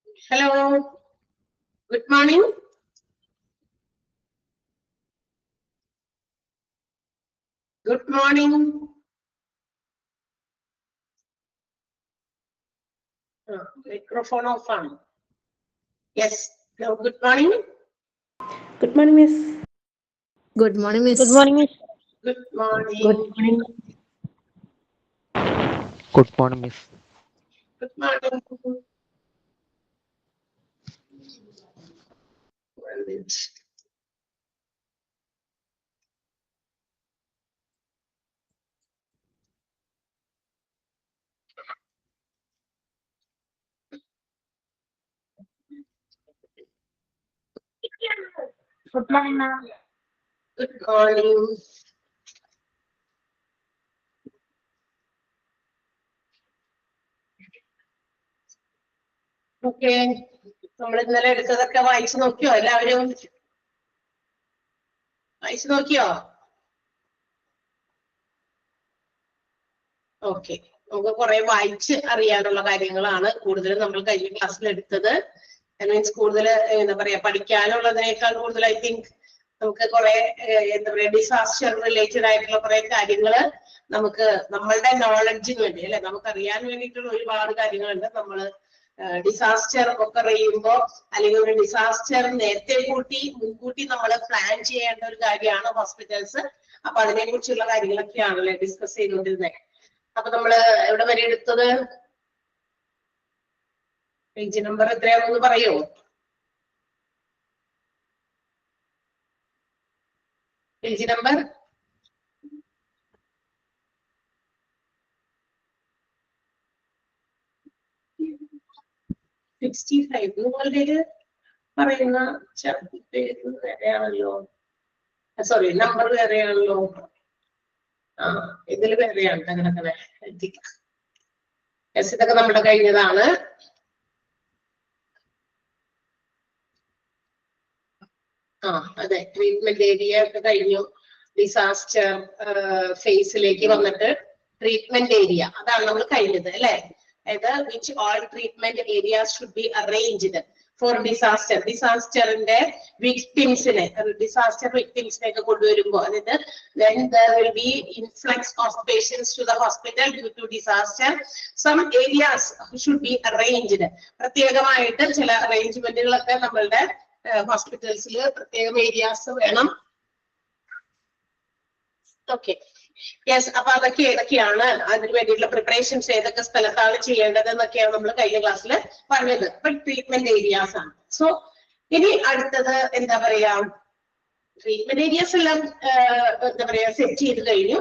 Hello, good morning. Good morning. Microphone off on. Yes. Hello, good morning. Good morning, Miss. Good morning, Miss. Good morning, Miss. Good morning. Good morning. Good morning, Miss. Good morning. 1 minute. Good morning, ma'am. Good morning. Okay. നമ്മൾ ഇന്നലെ എടുത്തതൊക്കെ വായിച്ചു നോക്കിയോ എല്ലാവരും? വായിച്ചു നോക്കിയോ? Okay. നമുക്ക് കുറെ വായിച്ച് അറിയാനുള്ള കാര്യങ്ങളാണ് കൂടുതലും നമ്മൾ കഴിഞ്ഞ ക്ലാസ്സിൽ എടുത്തത്. മീൻസ് കൂടുതൽ എന്താ പറയാ പഠിക്കാനുള്ളതിനേക്കാൾ കൂടുതൽ ഐ തിങ്ക് നമുക്ക് കുറെ എന്താ പറയാ ഡിസാസ്റ്റർ റിലേറ്റഡ് ആയിട്ടുള്ള കുറെ കാര്യങ്ങള് നമുക്ക് നമ്മളുടെ നോളജിന് വേണ്ടി അല്ലെ നമുക്ക് അറിയാൻ വേണ്ടിയിട്ടുള്ള ഒരുപാട് കാര്യങ്ങളുണ്ട്. നമ്മള് ഡിസാസ്റ്റർ ഒക്കെ ചെയ്യുമ്പോ അല്ലെങ്കിൽ ഒരു ഡിസാസ്റ്റർ നേരത്തെ മുൻകൂട്ടി നമ്മൾ പ്ലാൻ ചെയ്യേണ്ട ഒരു കാര്യമാണ് ഹോസ്പിറ്റൽസ്. അപ്പൊ അതിനെ കുറിച്ചുള്ള കാര്യങ്ങളൊക്കെയാണല്ലേ ഡിസ്കസ് ചെയ്തുകൊണ്ടിരുന്നത്. അപ്പൊ നമ്മള് എവിടെ വരെ എടുത്തത്? പേജ് നമ്പർ എത്രയാണെന്ന് പറയോ? Page number 65. നിങ്ങളുടെ പറയുന്ന പേര് വേറെയാണല്ലോ, സോറി നമ്പർ വേറെയാണല്ലോ. ഇതിൽ വേറെയാണ് അങ്ങനെ ഇതൊക്കെ നമ്മുടെ കഴിഞ്ഞതാണ്. അതെ, ട്രീറ്റ്മെന്റ് ഏരിയ ഒക്കെ കഴിഞ്ഞു. ഡിസാസ്റ്റർ ഫേസിലേക്ക് വന്നിട്ട് ട്രീറ്റ്മെന്റ് ഏരിയ അതാണ് നമ്മൾ കഴിഞ്ഞത് അല്ലെ. അതായത് which all treatment areas should be arranged for disaster. ഡിസാസ്റ്ററിന്റെ ഡിസാസ്റ്റർ വിക്ടിംസിനെ ഒക്കെ കൊണ്ടുവരുമ്പോ അതായത് when there will be influx of patients to the hospital due to disaster, some areas should be arranged. പ്രത്യേകമായിട്ട് ചില അറേഞ്ച്മെന്റുകളൊക്കെ നമ്മളുടെ ഹോസ്പിറ്റൽസിൽ പ്രത്യേകം ഏരിയാസ് വേണം. Okay, yes. അപ്പൊ അതൊക്കെ ഏതൊക്കെയാണ്, അതിന് വേണ്ടിയിട്ടുള്ള പ്രിപ്പറേഷൻസ് ഏതൊക്കെ സ്ഥലത്താണ് ചെയ്യേണ്ടത് എന്നൊക്കെയാണ് നമ്മൾ കഴിഞ്ഞ ക്ലാസ്സിൽ പറഞ്ഞത്. അപ്പൊ ട്രീറ്റ്മെന്റ് ഏരിയാസ് ആണ്. സോ ഇനി അടുത്തത് എന്താ പറയാ, ട്രീറ്റ്മെന്റ് ഏരിയാസ് എല്ലാം എന്താ പറയാ സെറ്റ് ചെയ്ത് കഴിഞ്ഞു.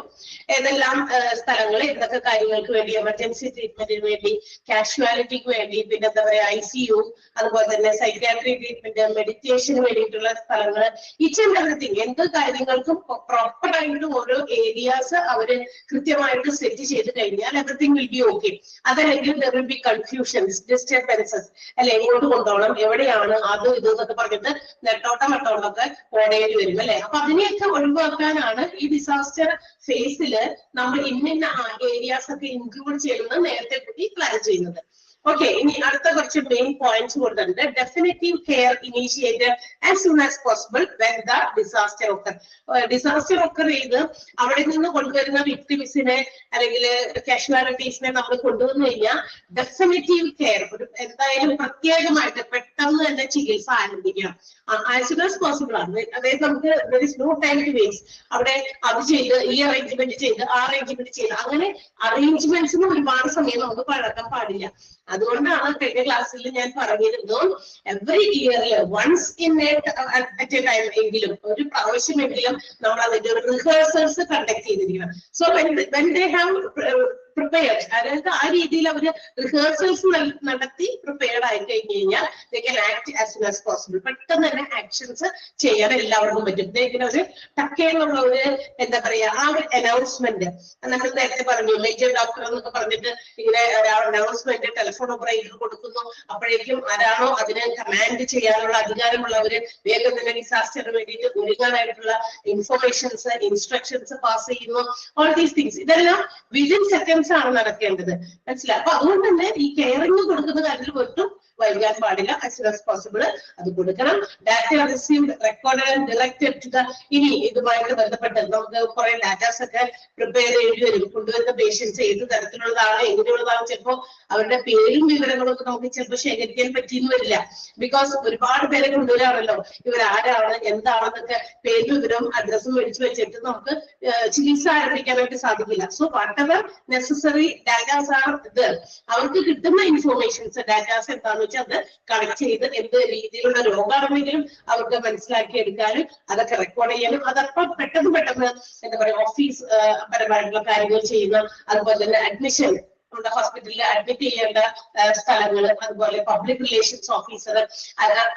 ഏതെല്ലാം സ്ഥലങ്ങൾ എന്തൊക്കെ കാര്യങ്ങൾക്ക് വേണ്ടി, എമർജൻസി ട്രീറ്റ്മെന്റിന് വേണ്ടി, കാഷ്വാലിറ്റിക്ക് വേണ്ടി, പിന്നെ എന്താ പറയാ ICU, അതുപോലെ തന്നെ സൈക്യാട്രി ട്രീറ്റ്മെന്റ്, മെഡിറ്റേഷന് വേണ്ടിയിട്ടുള്ള സ്ഥലങ്ങൾ, ഈച്ച് ആൻഡ് എവറിത്തിങ് എന്ത് കാര്യങ്ങൾക്കും പ്രോപ്പർ ആയിട്ട് ഓരോ ഏരിയാസ് അവര് കൃത്യമായിട്ട് സെറ്റ് ചെയ്ത് കഴിഞ്ഞാൽ എവറിത്തിങ് വിൽ ബി ഓക്കെ. അതല്ലെങ്കിൽ there will be confusions, disturbances അല്ലെ, എങ്ങോട്ട് കൊണ്ടുപോകണം, എവിടെയാണ്, അത് ഇത് എന്നൊക്കെ പറഞ്ഞിട്ട് നെട്ടോട്ടമൊക്കെ ഓടേണ്ടി വരും അല്ലെ. അപ്പൊ അതിനെയൊക്കെ ഒഴിവാക്കാനാണ് ഈ ഡിസാസ്റ്റർ ഫേസില് നമ്മൾ ഇന്ന ഏരിയാസ് ഒക്കെ ഇൻക്ലൂഡ് ചെയ്യുന്നത് നേരത്തെ കൂടി പ്ലാൻ ചെയ്യുന്നത്. ഓക്കെ, ഇനി അടുത്ത കുറച്ച് മെയിൻ പോയിന്റ്സ് കൊടുത്തിട്ടുണ്ട്. Definitive care initiated as soon as possible when the disaster occur. Disaster occur ചെയ്ത് അവിടെ നിന്ന് കൊണ്ടുവരുന്ന വിക്ടിംസിനെ അല്ലെങ്കിൽ കാഷ്വാലിറ്റീസിനെ നമ്മൾ കൊണ്ടുവന്നു കഴിഞ്ഞാൽ ഡെഫിനറ്റീവ് കെയർ എന്തായാലും പ്രത്യേകമായിട്ട് പെട്ടെന്ന് തന്നെ ചികിത്സ ആരംഭിക്കണം. ആസ് സൂൺ ആസ് പോസിബിൾ ആണ്. അതായത് നമുക്ക് there is no time to waste. അവിടെ അത് ചെയ്ത് ഈ അറേഞ്ച്മെന്റ് ചെയ്ത് ആ അറേഞ്ച്മെന്റ് ചെയ്ത് അങ്ങനെ അറേഞ്ച്മെന്റ്സിന് ഒരുപാട് സമയം നമുക്ക് പഴക്കാൻ പാടില്ല. അതുകൊണ്ടാണ് കഴിഞ്ഞ ക്ലാസ്സിൽ ഞാൻ പറഞ്ഞിരുന്നു എവറി ഇയറിൽ once in at a time എങ്കിലും ഒരു പ്രാവശ്യമെങ്കിലും നമ്മൾ അതിന്റെ റിഹേഴ്സൽസ് കണ്ടക്ട് ചെയ്തിരിക്കണം. So when they have prepared, അതായത് ആ രീതിയിൽ അവര് റിഹേഴ്സൽസ് നടത്തി പ്രിപ്പയർഡ് ആയി കഴിഞ്ഞു കഴിഞ്ഞാൽ they can act as soon as possible. പെട്ടെന്ന് തന്നെ ആക്ഷൻസ് ചെയ്യാൻ എല്ലാവർക്കും പറ്റും. ഇങ്ങനെ ഒരു ടക്കേന്നുള്ള ഒരു എന്താ പറയാ ആ ഒരു അനൗൺസ്മെന്റ് നമ്മൾ നേരത്തെ പറഞ്ഞു, മേജർ ഡോക്ടർ എന്നൊക്കെ പറഞ്ഞിട്ട് ഇങ്ങനെ അനൗൺസ്മെന്റ് ടെലിഫോൺ ഓപ്പറേറ്റർ കൊടുക്കുന്നു. അപ്പോഴേക്കും ആരാണോ അതിനെ കമാൻഡ് ചെയ്യാനുള്ള അധികാരമുള്ളവര് വേഗം തന്നെ ഡിസാസ്റ്ററിന് വേണ്ടിയിട്ട് ഒരുങ്ങാനായിട്ടുള്ള ഇൻഫർമേഷൻസ് ഇൻസ്ട്രക്ഷൻസ് പാസ് ചെയ്യുന്നു. ഓൾ ദീസ് തിങ്സ് ഇതെല്ലാം വിതിൻ സെക്കൻഡ്സ് ആണ് നടക്കേണ്ടത്, മനസ്സിലായി. അപ്പൊ അതുകൊണ്ട് തന്നെ ഈ കെയറിംഗ് കൊടുക്കുന്ന കാര്യത്തിൽ ഒട്ടും വൈകാൻ പാടില്ല. as soon as possible അത് കൊടുക്കണം. Data received recorded and directed to the. ഇനി ഇതുമായിട്ട് ബന്ധപ്പെട്ട് നമുക്ക് കുറെ ഡാറ്റാസ് ഒക്കെ പ്രിപ്പയർ ചെയ്യേണ്ടി വരും. കൊണ്ടുവരുന്ന പേഷ്യൻസ് ഏത് തരത്തിലുള്ളതാണ്, എങ്ങനെയുള്ളതാണ്, ചിലപ്പോൾ അവരുടെ പേരും വിവരങ്ങളും ഒക്കെ നമുക്ക് ചിലപ്പോൾ ശേഖരിക്കാൻ പറ്റിയെന്ന് വരില്ല. ബിക്കോസ് ഒരുപാട് പേരെ കൊണ്ടുവരാണല്ലോ. ഇവരാരാണ്, എന്താണെന്നൊക്കെ പേരും വിവരവും അഡ്രസ്സും മേടിച്ചു വെച്ചിട്ട് നമുക്ക് ചികിത്സ ആരംഭിക്കാനായിട്ട് സാധിക്കില്ല. So what necessary datas are ഇത്, അവർക്ക് കിട്ടുന്ന ഇൻഫോർമേഷൻസ് ഡാറ്റാസ് എന്താന്ന് വെച്ചാൽ അത് കളക്ട് ചെയ്ത് എന്ത് രീതിയിലുള്ള രോഗമാണെങ്കിലും അവർക്ക് മനസ്സിലാക്കി എടുക്കാനും അതൊക്കെ റെക്കോർഡ് ചെയ്യാനും അതപ്പം പെട്ടെന്ന് എന്താ പറയുക ഓഫീസ് പരമായിട്ടുള്ള കാര്യങ്ങൾ ചെയ്യുന്ന, അതുപോലെ തന്നെ അഡ്മിഷൻ നമ്മുടെ ഹോസ്പിറ്റലിൽ അഡ്മിറ്റ് ചെയ്യേണ്ട സ്ഥലങ്ങൾ, അതുപോലെ പബ്ലിക് റിലേഷൻസ് ഓഫീസർ,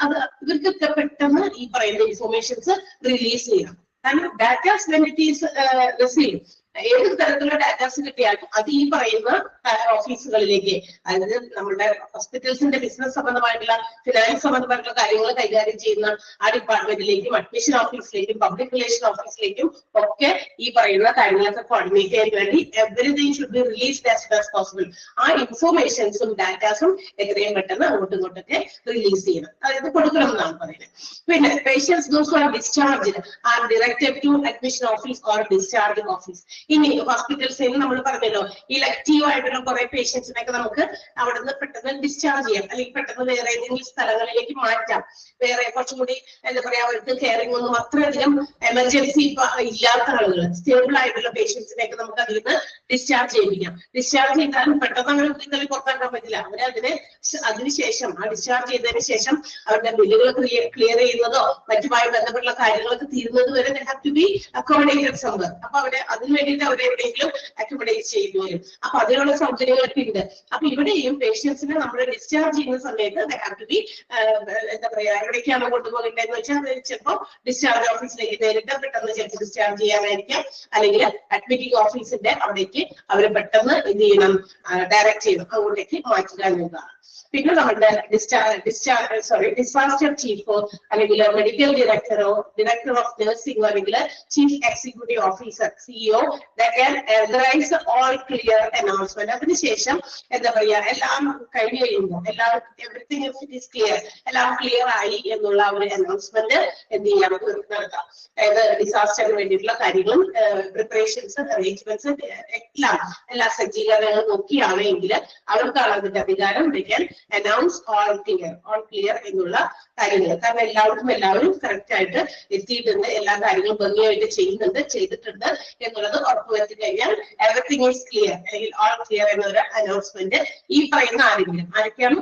അത് ഇവർക്കൊക്കെ പെട്ടെന്ന് ഈ പറയുന്ന ഇൻഫോർമേഷൻസ് റിലീസ് ചെയ്യണം. കാരണം datas when it is receive, ഏത് തരത്തിലുള്ള ഡാറ്റാസ് കിട്ടിയാലും അത് ഈ പറയുന്ന ഓഫീസുകളിലേക്ക്, അതായത് നമ്മുടെ ഹോസ്പിറ്റൽസിന്റെ ബിസിനസ് സംബന്ധമായിട്ടുള്ള ഫിനാൻസ് സംബന്ധമായിട്ടുള്ള കാര്യങ്ങൾ കൈകാര്യം ചെയ്യുന്ന ആ ഡിപ്പാർട്ട്മെന്റിലേക്കും അഡ്മിഷൻ ഓഫീസിലേക്കും പബ്ലിക് റിലേഷൻ ഓഫീസിലേക്കും ഒക്കെ ഈ പറയുന്ന കാര്യങ്ങളൊക്കെ കോർഡിനേറ്റ് ചെയ്യാൻ വേണ്ടി everything should be released as soon as possible. ആ ഇൻഫോർമേഷൻസും ഡാറ്റാസും എത്രയും പെട്ടെന്ന് അങ്ങോട്ടും ഇങ്ങോട്ടൊക്കെ റിലീസ് ചെയ്യണം, അതായത് കൊടുക്കണം എന്നാണ് പറയുന്നത്. പിന്നെ patients those who are discharged are directed to admission office or discharging office. ഇനി ഹോസ്പിറ്റൽസിൽ നമ്മൾ പറഞ്ഞല്ലോ ഇലക്റ്റീവ് ആയിട്ടുള്ള കുറെ പേഷ്യൻസിനൊക്കെ നമുക്ക് അവിടെ നിന്ന് പെട്ടെന്ന് ഡിസ്ചാർജ് ചെയ്യാം, അല്ലെങ്കിൽ പെട്ടെന്ന് വേറെ ഏതെങ്കിലും സ്ഥലങ്ങളിലേക്ക് മാറ്റാം. വേറെ കുറച്ചും കൂടി എന്താ പറയാ അവർക്ക് കെയറിംഗ് ഒന്നും അത്രയധികം എമർജൻസി ഇല്ലാത്ത ആളുകൾ, സ്റ്റേബിൾ ആയിട്ടുള്ള പേഷ്യൻസിനെയൊക്കെ നമുക്ക് അതിൽ നിന്ന് ഡിസ്ചാർജ് ചെയ്യിപ്പിക്കാം. ഡിസ്ചാർജ് ചെയ്താലും പെട്ടെന്ന് അങ്ങനെ ഇന്നലെ പുറത്താക്കാൻ പറ്റില്ല. അതിനുശേഷം ആ ഡിസ്ചാർജ് ചെയ്തതിനു ശേഷം അവരുടെ ബില്ലുകൾ ക്ലിയർ ചെയ്യുന്നതോ മറ്റുമായി ബന്ധപ്പെട്ടുള്ള കാര്യങ്ങളൊക്കെ തീരുന്നത് വരെ have to be accommodated somewhere. അപ്പൊ അവിടെ അതിന് വേണ്ടിയിട്ട് അവരെ എവിടെയെങ്കിലും അക്കോമഡേറ്റ് ചെയ്തു വരും. അപ്പൊ അതിനുള്ള സൗകര്യങ്ങളൊക്കെ ഉണ്ട്. അപ്പൊ ഇവിടെയും പേഷ്യൻസിനെ നമ്മൾ ഡിസ്ചാർജ് ചെയ്യുന്ന സമയത്ത് ഹാവ് ടു ബി എന്താ പറയാ എവിടേക്കാണ് കൊണ്ടുപോകേണ്ടതെന്ന് വെച്ചാൽ ചിലപ്പോൾ ഡിസ്ചാർജ് ഓഫീസിലേക്ക് നേരിട്ട് പെട്ടെന്ന് ചിലപ്പോൾ ഡിസ്ചാർജ് ചെയ്യാനായിരിക്കാം, അല്ലെങ്കിൽ അഡ്മിറ്റിംഗ് ഓഫീസിന്റെ അവിടേക്ക് അവരെ പെട്ടെന്ന് എന്ത് ചെയ്യണം, ഡയറക്റ്റ് ചെയ്യണം, അങ്ങോട്ടേക്ക് മാറ്റുക എന്നതാണ്. പിന്നെ നമ്മുടെ ഡിസാസ്റ്റർ ചീഫോ അല്ലെങ്കിൽ മെഡിക്കൽ ഡയറക്ടറോ ഡയറക്ടർ ഓഫ് നഴ്സിംഗോ അല്ലെങ്കിൽ chief executive officer CEO all clear announcement. അതിനുശേഷം എന്താ പറയാ എല്ലാം കഴിഞ്ഞു കഴിയുമ്പോൾ എവറിത്തിങ് ഈസ് ക്ലിയർ, എല്ലാം ക്ലിയർ ആയി എന്നുള്ള ഒരു അനൗൺസ്മെന്റ് എന്ത് ചെയ്യാം, നടത്താം. അതായത് ഡിസാസ്റ്ററിന് വേണ്ടിയിട്ടുള്ള കാര്യങ്ങളും പ്രിപ്പറേഷൻസ് അറേഞ്ച്മെന്റ്സ് എല്ലാ സജ്ജീകരണങ്ങളും നോക്കിയാണ് എങ്കിൽ അവർക്കാണ് അതിന്റെ അധികാരം വയ്ക്കാൻ അനൗൺസ് ഓൾ ക്ലിയർ എന്നുള്ള കാര്യങ്ങൾ. കാരണം എല്ലാവരും കറക്റ്റ് ആയിട്ട് എത്തിയിട്ടുണ്ട്, എല്ലാ കാര്യങ്ങളും ഭംഗിയായിട്ട് ചെയ്തിട്ടുണ്ട് എന്നുള്ളത് ഉറപ്പുവരുത്തി കഴിഞ്ഞാൽ എവറിത്തിങ് ഈസ് ക്ലിയർ അല്ലെങ്കിൽ ഓൾ ക്ലിയർ എന്നൊരു അനൗൺസ്മെന്റ് ഈ പറയുന്ന ആരൊക്കെയാണ്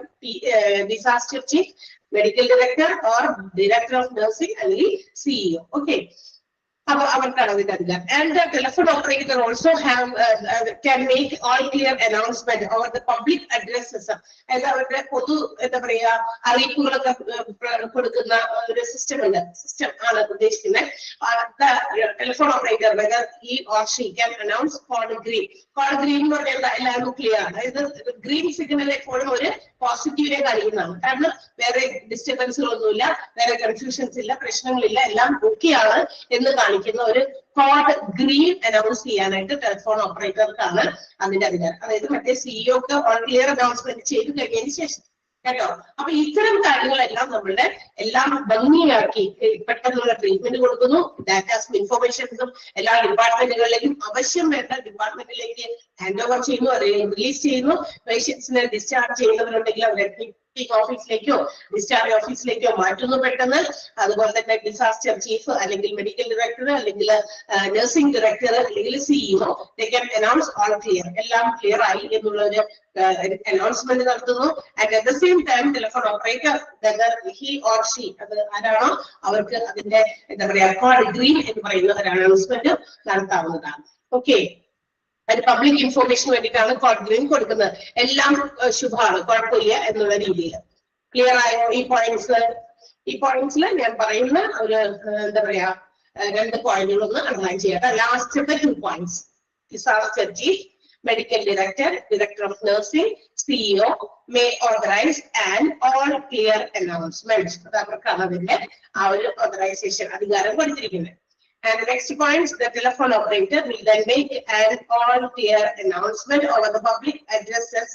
disaster chief, medical director or director of nursing അല്ലെങ്കിൽ സിഇഒ. ഓക്കെ, അപ്പൊ അവർക്കാണ് അതിന്റെ അധികാരം. And the telephone operator also can make all clear announcement over the public address system. അതായത് അവരുടെ പൊതു എന്താ പറയാ അറിയിപ്പുകളൊക്കെ കൊടുക്കുന്ന ഒരു സിസ്റ്റം ആണ് ഉദ്ദേശിക്കുന്നത്. Telephone operator whether he or she can announce code green. Code green എന്ന് പറഞ്ഞാൽ എല്ലാവരും ക്ലിയർ ആണ്. അതായത് ഗ്രീൻ സിഗ്നൽ എപ്പോഴും ഒരു പോസിറ്റീവിനെ കാണിക്കുന്നതാണ്. കാരണം വേറെ ഡിസ്റ്റർബൻസുകളൊന്നുമില്ല, വേറെ കൺഫ്യൂഷൻസ് ഇല്ല, പ്രശ്നങ്ങളില്ല, എല്ലാം ഓക്കെയാണ് എന്ന് കാണിക്കുന്ന ഒരു കോഡ് ഗ്രീൻ അനൗൺസ് ചെയ്യാനായിട്ട് ടെലിഫോൺ ഓപ്പറേറ്റർക്കാണ് അതിന്റെ അധികാരം. അതായത് മറ്റേ സിഇഒക്ക് ഓൾ ക്ലിയർ അനൗൺസ്മെന്റ് ചെയ്തു കഴിഞ്ഞതിന് ശേഷം കേട്ടോ. അപ്പൊ ഇത്തരം കാര്യങ്ങളെല്ലാം നമ്മളുടെ എല്ലാം ഭംഗിയാക്കി പെട്ടെന്നുള്ള ട്രീറ്റ്മെന്റ് കൊടുക്കുന്നു, ഡാറ്റാസും ഇൻഫോർമേഷൻസും എല്ലാ ഡിപ്പാർട്ട്മെന്റുകളിലേക്കും ആവശ്യം വേണ്ട ഡിപ്പാർട്ട്മെന്റിലേക്ക് ഹാൻഡ് ഓവർ ചെയ്യുന്നു, അത് റിലീസ് ചെയ്യുന്നു. പേഷ്യൻസിനെ ഡിസ്ചാർജ് ചെയ്യുന്നവരുണ്ടെങ്കിൽ അവരെ ഓഫീസിലേക്കോ ഡിസ്ചാർജ് ഓഫീസിലേക്കോ മാറ്റുന്നു പെട്ടെന്ന്. അതുപോലെ തന്നെ ഡിസാസ്റ്റർ ചീഫ് അല്ലെങ്കിൽ മെഡിക്കൽ ഡയറക്ടർ അല്ലെങ്കിൽ നഴ്സിംഗ് ഡയറക്ടർ അല്ലെങ്കിൽ സിഇഒ അനൗൺസ് ഓൾ ക്ലിയർ, എല്ലാം ക്ലിയർ ആയി എന്നുള്ള ഒരു അനൗൺസ്മെന്റ് നടത്തുന്നു. And at the same time telephone operator he or she, അത് ആരാണോ അവർക്ക് അതിന്റെ എന്താ പറയാ കോഡ് ഗ്രീൻ എന്ന് പറയുന്ന ഒരു അനൗൺസ്മെന്റ് നടത്താവുന്നതാണ്. ഓക്കെ, അത് പബ്ലിക് ഇൻഫോർമേഷന് വേണ്ടിയിട്ടാണ് കോഡ് ഗ്രീൻ കൊടുക്കുന്നത്. എല്ലാം ശുഭമാണ്, കുഴപ്പമില്ല എന്നുള്ള രീതിയിൽ. ക്ലിയർ ആയോ ഈ പോയിന്റ്സിൽ ഞാൻ പറയുന്ന ഒരു എന്താ പറയാ 2 പോയിന്റുകളൊന്ന് അണ്ടർലൈൻ ചെയ്യട്ടെ. ലാസ്റ്റത്തെ 2 points, disaster chief, medical director, director of nursing, CEO may authorize and all clear announcements. അത് അവർക്കാണ് അതിന്റെ ആ ഒരു ഓതറൈസേഷൻ അധികാരം കൊടുത്തിരിക്കുന്നത്. And the next point, the telephone operator will then make an all clear announcement over the public addresses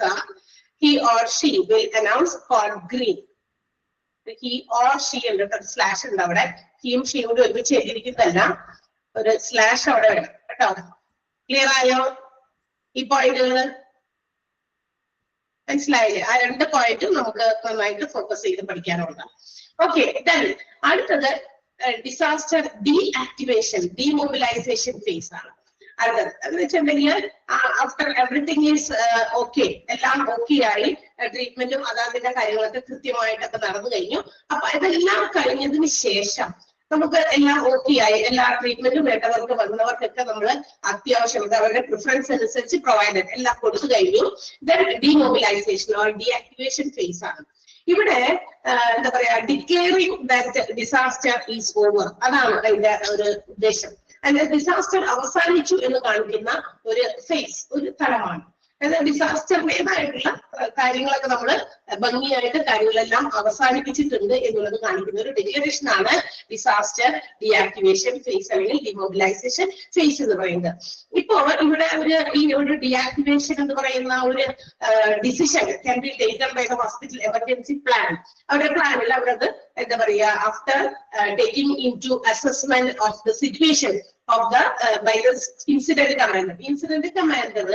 he or she will announce code green. He or she എന്നിട്ട് ഒരു slash ഉണ്ട് അവിടെ. ഹീയും ഷീയും കൂടി ഒരുമിച്ച് എഴുതിയിരിക്കുന്നതല്ല, ഒരു സ്ലാഷ് അവിടെ വേണം കേട്ടോ. ക്ലിയർ ആയോ ഈ പോയിന്റുകൾ? മനസ്സിലായില്ലേ? ആ 2 പോയിന്റും നമുക്ക് നന്നായിട്ട് ഫോക്കസ് ചെയ്ത് പഠിക്കാനുണ്ട്. ഓക്കെ, അടുത്തത് ഡിസാസ്റ്റർ ഡീആക്ടിവേഷൻ, ഡീമൊബിലൈസേഷൻ ഫേസ് ആണ്. അടുത്തത് എന്ന് വെച്ചിട്ടുണ്ടെങ്കിൽ ആഫ്റ്റർ എവറിത്തിങ് ഈസ് ഓക്കെ, എല്ലാം ഓക്കെ ആയി, ട്രീറ്റ്മെന്റും അതാതിന്റെ കാര്യങ്ങളൊക്കെ കൃത്യമായിട്ടൊക്കെ നടന്നു കഴിഞ്ഞു. അപ്പൊ ഇതെല്ലാം കഴിഞ്ഞതിന് ശേഷം നമുക്ക് എല്ലാം ഓക്കെ ആയി, എല്ലാ ട്രീറ്റ്മെന്റും വേണ്ടവർക്ക് വന്നവർക്കൊക്കെ നമ്മൾ അത്യാവശ്യം അവരുടെ പ്രിഫറൻസ് അനുസരിച്ച് പ്രൊവൈഡ് എല്ലാം കൊടുത്തു കഴിഞ്ഞു. ഡീമൊബിലൈസേഷൻ ഓർ ഡീആക്ടിവേഷൻ ഫേസ് ആണ്. ഇവിടെ എന്താ പറയാ, declaring that disaster is over, അതാണ് അതിന്റെ ഒരു ഉദ്ദേശം. അതിന്റെ ഡിസാസ്റ്റർ അവസാനിച്ചു എന്ന് കാണിക്കുന്ന ഒരു ഫേസ്, ഒരു തലമാണ്. അതായത് ഡിസാസ്റ്ററിന്റേതായിട്ടുള്ള കാര്യങ്ങളൊക്കെ നമ്മൾ ഭംഗിയായിട്ട് കാര്യങ്ങളെല്ലാം അവസാനിപ്പിച്ചിട്ടുണ്ട് എന്നുള്ളത് കാണിക്കുന്ന ഒരു ഡിക്ലറേഷൻ ആണ് ഡിസാസ്റ്റർ ഡീആക്ടിവേഷൻ ഫേസ് അല്ലെങ്കിൽ ഡിമൊബിലൈസേഷൻ ഫേസ് എന്ന് പറയുന്നത്. ഇപ്പോ ഇവിടെ ഈ ഒരു ഡീആക്ടിവേഷൻ എന്ന് പറയുന്ന ഒരു decision can be taken by the hospital emergency plan. അവരുടെ പ്ലാനിൽ അവരത് എന്താ പറയാ, after taking into assessment of the situation of the by the incident commander. Incident commander